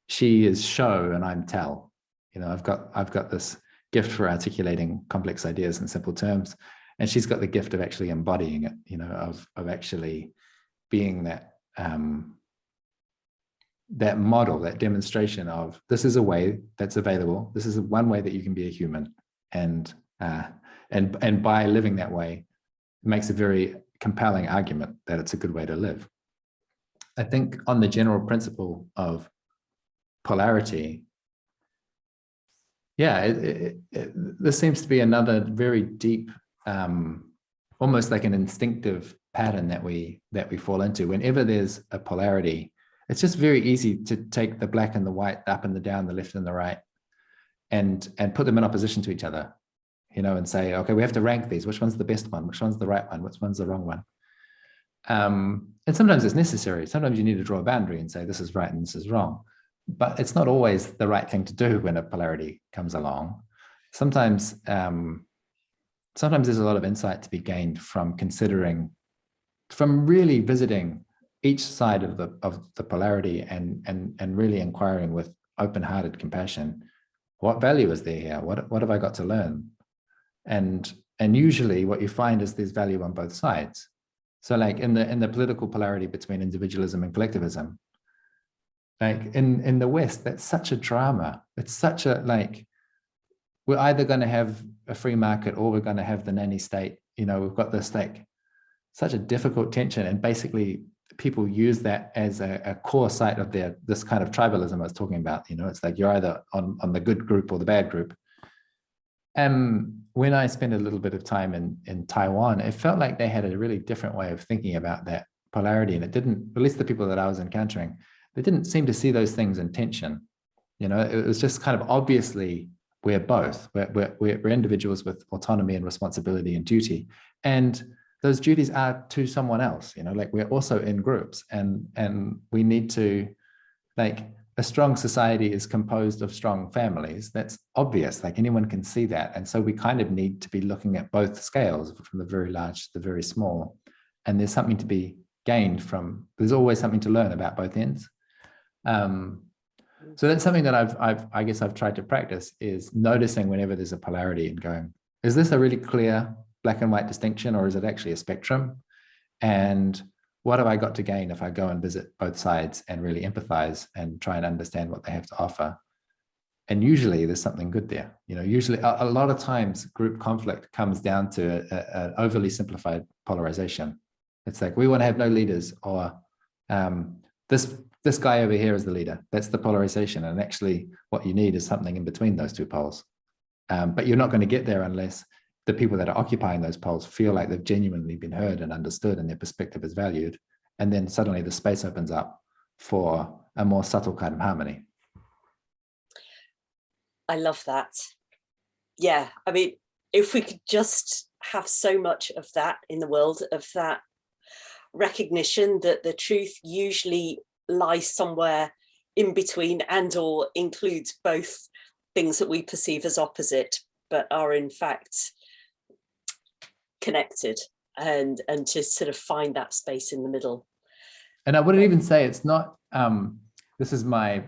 she is show and I'm tell. I've got this gift for articulating complex ideas in simple terms, and she's got the gift of actually embodying it. Of actually being that that model, that demonstration of this is a way that's available. This is one way that you can be a human, and by living that way, it makes a very compelling argument that it's a good way to live. I think on the general principle of polarity, this seems to be another very deep, almost like an instinctive pattern that we fall into. Whenever there's a polarity, it's just very easy to take the black and the white, the up and the down, the left and the right, and put them in opposition to each other, and say, okay, we have to rank these. Which one's the best one? Which one's the right one? Which one's the wrong one? And sometimes it's necessary. Sometimes you need to draw a boundary and say, this is right and this is wrong. But it's not always the right thing to do when a polarity comes along. Sometimes there's a lot of insight to be gained from really visiting each side of the polarity and really inquiring with open-hearted compassion, what value is there here? What have I got to learn? And usually what you find is there's value on both sides. So like in the political polarity between individualism and collectivism, like in the West, that's such a drama. It's such a we're either going to have a free market or we're going to have the nanny state. We've got this such a difficult tension, and basically people use that as a core site of this kind of tribalism I was talking about. It's like you're either on the good group or the bad group. And when I spent a little bit of time in Taiwan, it felt like they had a really different way of thinking about that polarity, and it didn't, at least the people that I was encountering, they didn't seem to see those things in tension. It was just kind of obviously we're both. We're individuals with autonomy and responsibility and duty, and those duties are to someone else. We're also in groups, and we need to, a strong society is composed of strong families. That's obvious. Anyone can see that, and so we kind of need to be looking at both scales, from the very large to the very small. And there's something to be gained from, there's always something to learn about both ends. So that's something that I guess I've tried to practice, is noticing whenever there's a polarity and going, is this a really clear black and white distinction, or is it actually a spectrum? And what have I got to gain if I go and visit both sides and really empathize and try and understand what they have to offer? And usually there's something good there. You know, usually a lot of times group conflict comes down to an overly simplified polarization. It's like, we want to have no leaders, or this guy over here is the leader. That's the polarization. And actually what you need is something in between those two poles. But you're not going to get there unless the people that are occupying those poles feel like they've genuinely been heard and understood and their perspective is valued. And then suddenly the space opens up for a more subtle kind of harmony. I love that. Yeah, I mean, if we could just have so much of that in the world, of that recognition that the truth usually lies somewhere in between and or includes both things that we perceive as opposite, but are in fact connected, and to sort of find that space in the middle. And I wouldn't even say it's not, this is my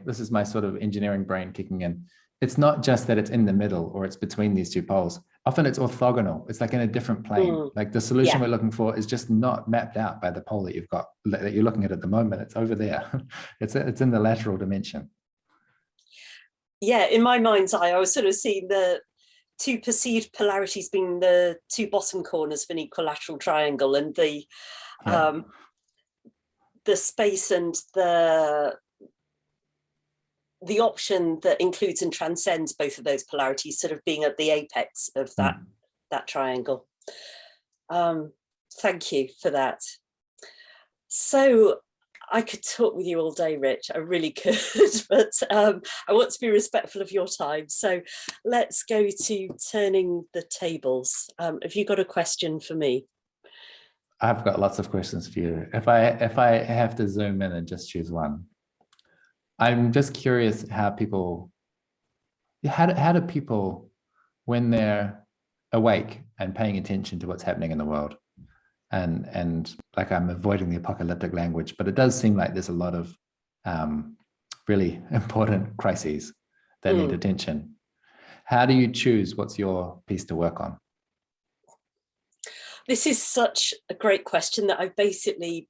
sort of engineering brain kicking in. It's not just that it's in the middle or it's between these two poles. Often it's orthogonal. It's like in a different plane. Like the solution we're looking for is just not mapped out by the pole that you've got, that you're looking at the moment. It's over there. It's in the lateral dimension. Yeah, in my mind's eye, I was sort of seeing the two perceived polarities being the two bottom corners of an equilateral triangle, and the space and the option that includes and transcends both of those polarities sort of being at the apex of that triangle. Thank you for that. So I could talk with you all day, Rich, I really could, but I want to be respectful of your time. So let's go to turning the tables. Have you got a question for me? I've got lots of questions for you. If I have to zoom in and just choose one, I'm just curious how do people, when they're awake and paying attention to what's happening in the world, and like, I'm avoiding the apocalyptic language, but it does seem like there's a lot of really important crises that need attention. How do you choose what's your piece to work on? This is such a great question that I've basically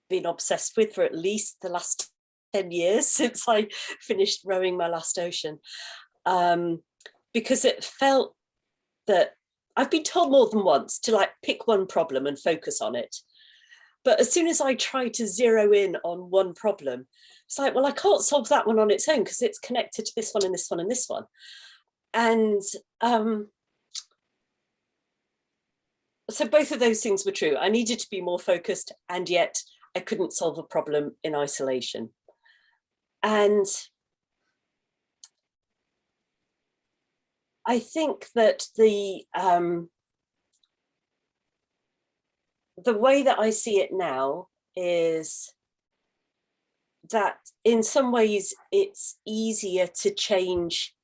been obsessed with for at least the last 10 years since I finished rowing my last ocean, because it felt that I've been told more than once to like pick one problem and focus on it. But as soon as I try to zero in on one problem, it's like, well, I can't solve that one on its own because it's connected to this one and this one and this one. And so both of those things were true. I needed to be more focused, and yet I couldn't solve a problem in isolation. And I think that the way that I see it now is that in some ways it's easier to change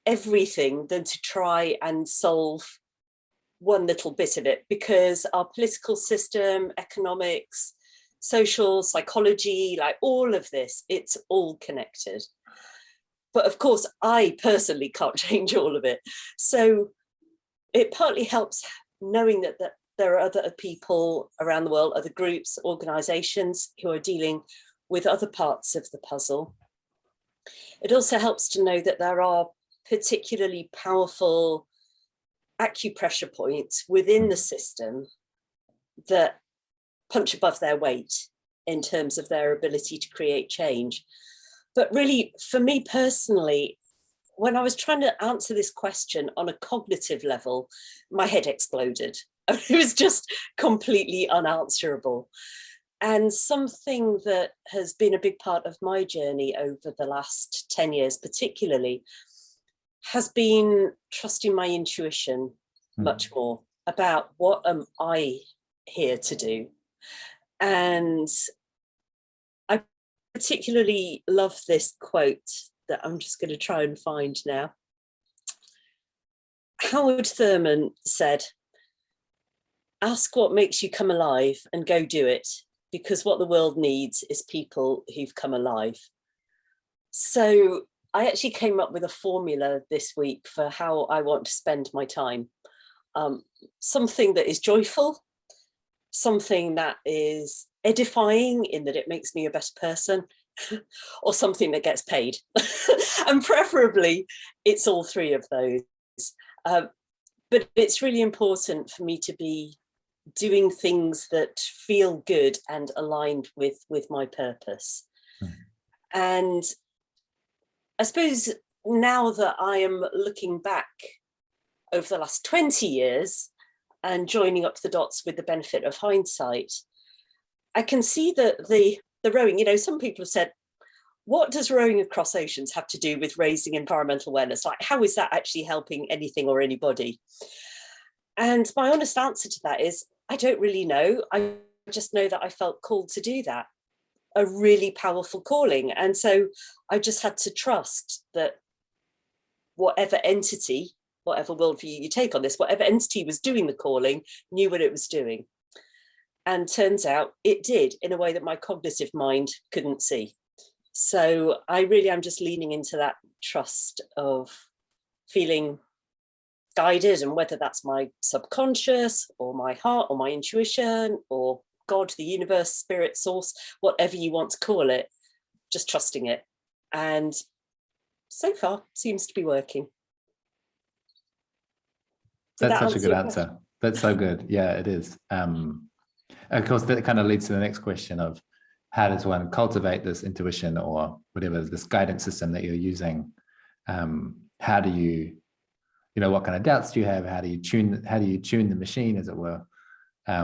everything than to try and solve one little bit of it, because our political system, economics, social psychology, like all of this, it's all connected. But of course, I personally can't change all of it. So it partly helps knowing that there are other people around the world, other groups, organizations who are dealing with other parts of the puzzle. It also helps to know that there are particularly powerful acupressure points within the system that punch above their weight in terms of their ability to create change. But really, for me personally, when I was trying to answer this question on a cognitive level, my head exploded. It was just completely unanswerable. And something that has been a big part of my journey over the last 10 years particularly has been trusting my intuition much more about what am I here to do. And I particularly love this quote that I'm just going to try and find now. Howard Thurman said, "Ask what makes you come alive and go do it. because what the world needs is people who've come alive. So I actually came up with a formula this week for how I want to spend my time. Something that is joyful, something that is edifying in that it makes me a better person, or something that gets paid. And preferably it's all three of those. But it's really important for me to be doing things that feel good and aligned with my purpose. And I suppose now that I am looking back over the last 20 years and joining up the dots with the benefit of hindsight, I can see that the rowing, you know, some people have said, what does rowing across oceans have to do with raising environmental awareness? Like, how is that actually helping anything or anybody? And my honest answer to that is, I don't really know. I just know that I felt called to do that, a really powerful calling. And so I just had to trust that whatever entity, whatever worldview you take on this, whatever entity was doing the calling knew what it was doing. And turns out it did, in a way that my cognitive mind couldn't see. So I really am just leaning into that trust of feeling guided, and whether that's my subconscious or my heart or my intuition or God, the universe, spirit, source, whatever you want to call it, just trusting it. And so far seems to be working. That's such a good answer. That's so good. Yeah, it is. Of course, that kind of leads to the next question of how does one cultivate this intuition or whatever, this guidance system that you're using? How do you, what kind of doubts do you have? How do you tune the machine, as it were? I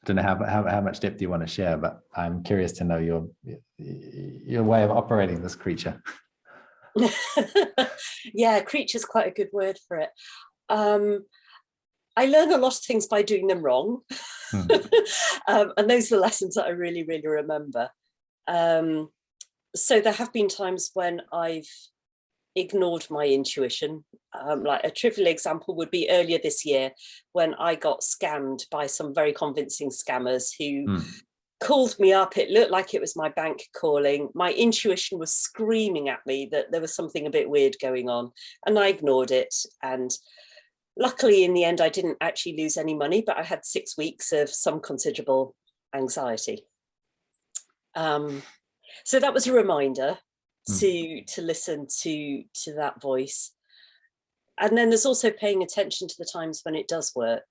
don't know how much depth you want to share, but I'm curious to know your way of operating this creature. Yeah, creature's quite a good word for it. I learn a lot of things by doing them wrong. And those are the lessons that I really, really remember. So there have been times when I've ignored my intuition. Like a trivial example would be earlier this year when I got scammed by some very convincing scammers who called me up. It looked like it was my bank calling. My intuition was screaming at me that there was something a bit weird going on, and I ignored it. And luckily, in the end, I didn't actually lose any money, but I had 6 weeks of some considerable anxiety. So that was a reminder to listen to that voice. And then there's also paying attention to the times when it does work.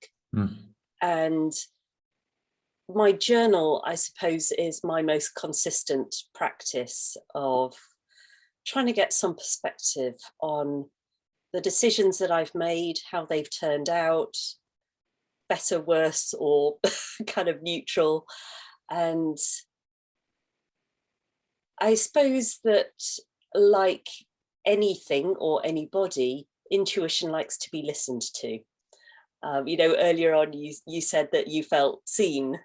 And my journal, I suppose, is my most consistent practice of trying to get some perspective on the decisions that I've made, how they've turned out, better, worse, or kind of neutral. And I suppose that, like anything or anybody, intuition likes to be listened to. Earlier on, you said that you felt seen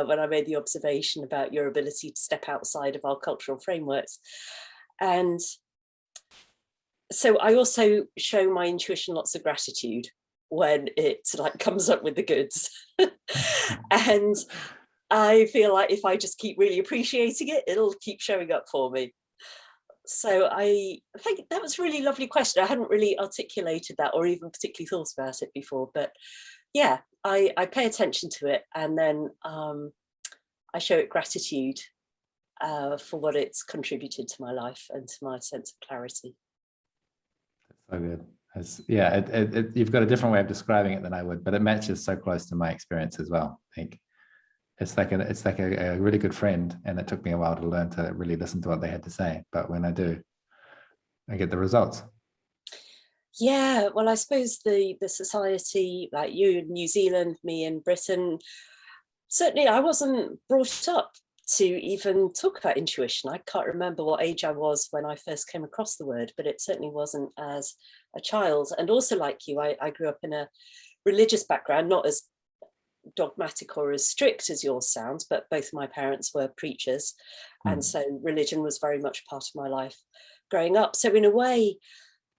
when I made the observation about your ability to step outside of our cultural frameworks. And so I also show my intuition lots of gratitude when it comes up with the goods. And I feel like if I just keep really appreciating it, it'll keep showing up for me. So I think that was a really lovely question. I hadn't really articulated that or even particularly thought about it before, but yeah, I pay attention to it, and then I show it gratitude for what it's contributed to my life and to my sense of clarity. So good. You've got a different way of describing it than I would, but it matches so close to my experience as well. I think it's like a really good friend, and it took me a while to learn to really listen to what they had to say. But when I do, I get the results. Yeah, well, I suppose the society, like you in New Zealand, me in Britain, certainly I wasn't brought up to even talk about intuition. I can't remember what age I was when I first came across the word, but it certainly wasn't as a child. And also, like you, I grew up in a religious background, not as dogmatic or as strict as yours sounds, but both my parents were preachers. And so religion was very much part of my life growing up. So in a way,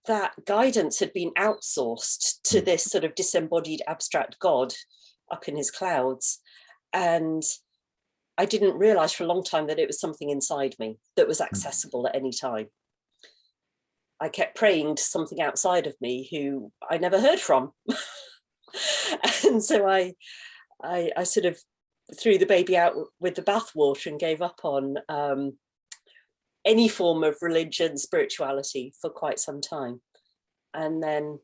that guidance had been outsourced to this sort of disembodied abstract God up in his clouds. And I didn't realize for a long time that it was something inside me that was accessible at any time. I kept praying to something outside of me who I never heard from. And so I sort of threw the baby out with the bathwater and gave up on any form of religion, spirituality for quite some time. And then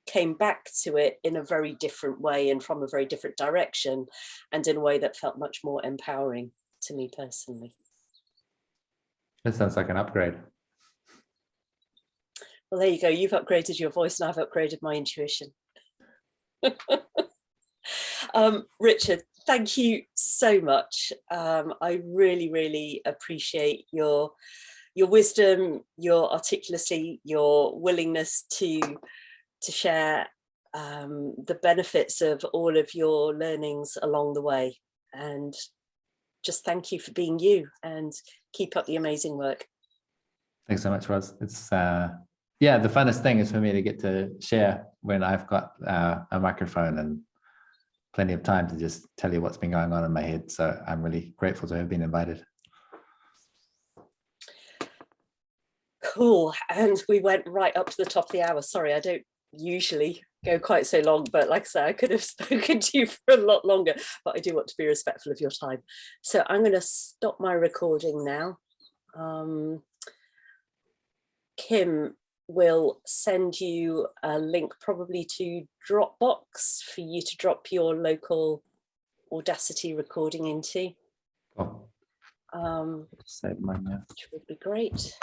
came back to it in a very different way and from a very different direction, and in a way that felt much more empowering to me personally. That sounds like an upgrade. Well, there you go. You've upgraded your voice and I've upgraded my intuition. Richard, thank you so much. I really, really appreciate your wisdom, your articulacy, your willingness to share the benefits of all of your learnings along the way. And just thank you for being you, and keep up the amazing work. Thanks so much, Roz. It's yeah, the funnest thing is for me to get to share when I've got a microphone and plenty of time to just tell you what's been going on in my head. So I'm really grateful to have been invited. Cool. And we went right up to the top of the hour. Sorry, I don't usually go quite so long, but like I said, I could have spoken to you for a lot longer, but I do want to be respectful of your time. So I'm going to stop my recording now. Kim will send you a link probably to Dropbox for you to drop your local Audacity recording into. Oh, save mine now. Which would be great.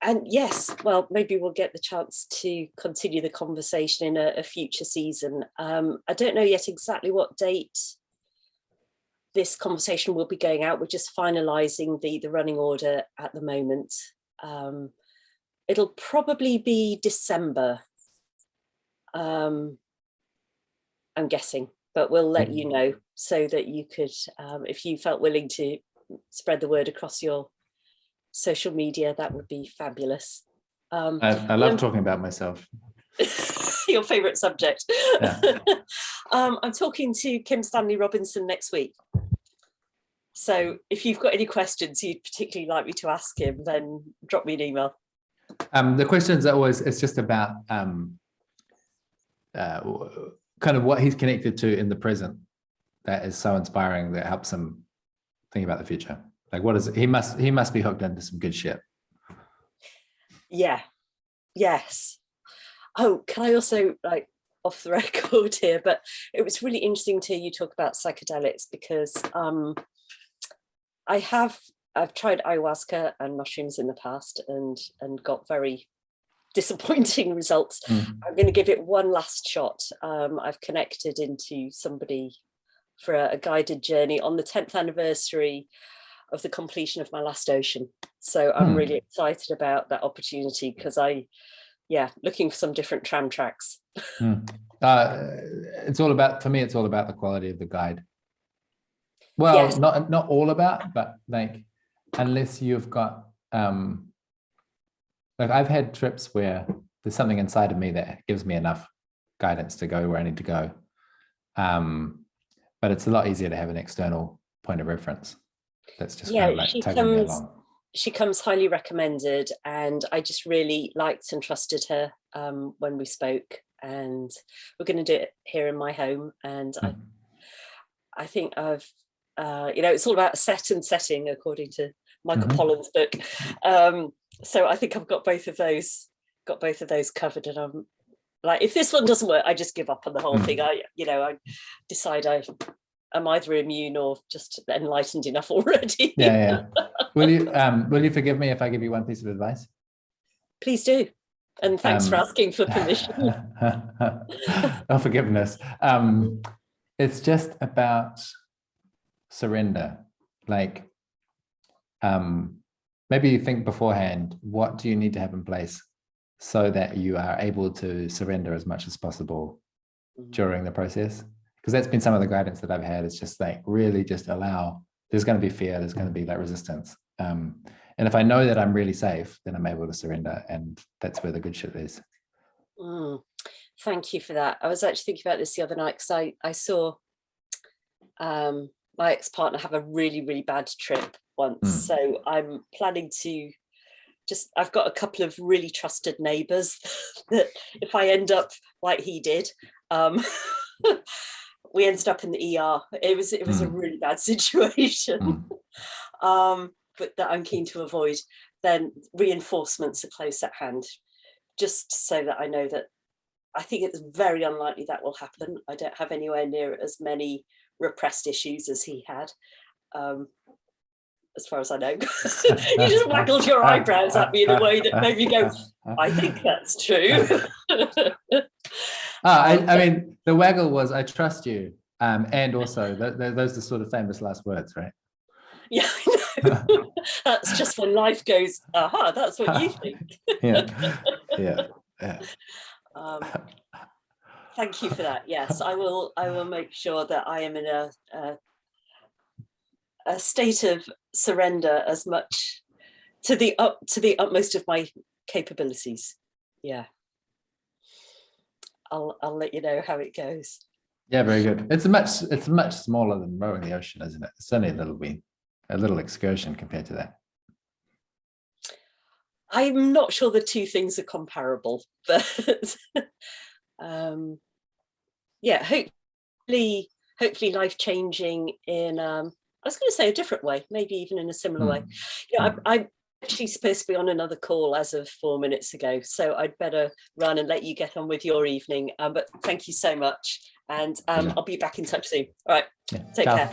And yes, well, maybe we'll get the chance to continue the conversation in a future season. I don't know yet exactly what date this conversation will be going out. We're just finalising the running order at the moment. It'll probably be December, I'm guessing, but we'll let you know so that you could, if you felt willing to spread the word across your social media, that would be fabulous. I love talking about myself. Your favourite subject. Yeah. I'm talking to Kim Stanley Robinson next week. So if you've got any questions you'd particularly like me to ask him, then drop me an email. The questions are always, it's just about kind of what he's connected to in the present that is so inspiring, that helps him think about the future. Like, what is it? He must be hooked into some good shit. Yeah. Yes. Oh, can I also, like, off the record here, but it was really interesting to hear you talk about psychedelics, because I've tried ayahuasca and mushrooms in the past and got very disappointing results. I'm going to give it one last shot. I've connected into somebody for a guided journey on the 10th anniversary of the completion of my last ocean. So I'm really excited about that opportunity, because looking for some different tram tracks. It's all about, for me, it's all about the quality of the guide. Well, yes. not all about, but like, unless you've got, like I've had trips where there's something inside of me that gives me enough guidance to go where I need to go. But it's a lot easier to have an external point of reference. That's just kind of like taking me along. She comes highly recommended, and I just really liked and trusted her when we spoke, and we're going to do it here in my home. And I think I've, it's all about set and setting, according to Michael Pollan's book. So I think I've got both of those covered, and I'm like, if this one doesn't work, I just give up on the whole thing. I decide I'm either immune or just enlightened enough already. Yeah. Will you forgive me if I give you one piece of advice? Please do. And thanks for asking for permission. Oh, forgiveness. It's just about surrender. Like, maybe you think beforehand, what do you need to have in place so that you are able to surrender as much as possible during the process? Because that's been some of the guidance that I've had. It's just like, really just allow, there's going to be fear, there's going to be that resistance, And if I know that I'm really safe, then I'm able to surrender, and that's where the good shit is. Thank you for that. I was actually thinking about this the other night because I saw my ex-partner have a really, really bad trip once. So I'm planning to I've got a couple of really trusted neighbours that if I end up like he did, we ended up in the ER. It was a really bad situation, but that I'm keen to avoid. Then reinforcements are close at hand, just so that I know that I think it's very unlikely that will happen. I don't have anywhere near as many repressed issues as he had, as far as I know. You just waggled your eyebrows at me in a way that made me go, I think that's true. I mean, the waggle was, I trust you. And also, those are sort of famous last words, right? Yeah, I know. That's just when life goes, aha, that's what you think. Yeah. Thank you for that. Yes, I will make sure that I am in a state of surrender as much to the utmost of my capabilities. Yeah. I'll let you know how it goes. Yeah, very good. It's much smaller than rowing the ocean, isn't it? It's only a little excursion compared to that. I'm not sure the two things are comparable, but yeah, hopefully life-changing in I was going to say a different way, maybe even in a similar way. You know, I'm actually supposed to be on another call as of 4 minutes ago, so I'd better run and let you get on with your evening. But thank you so much, and I'll be back in touch soon. All right, take care.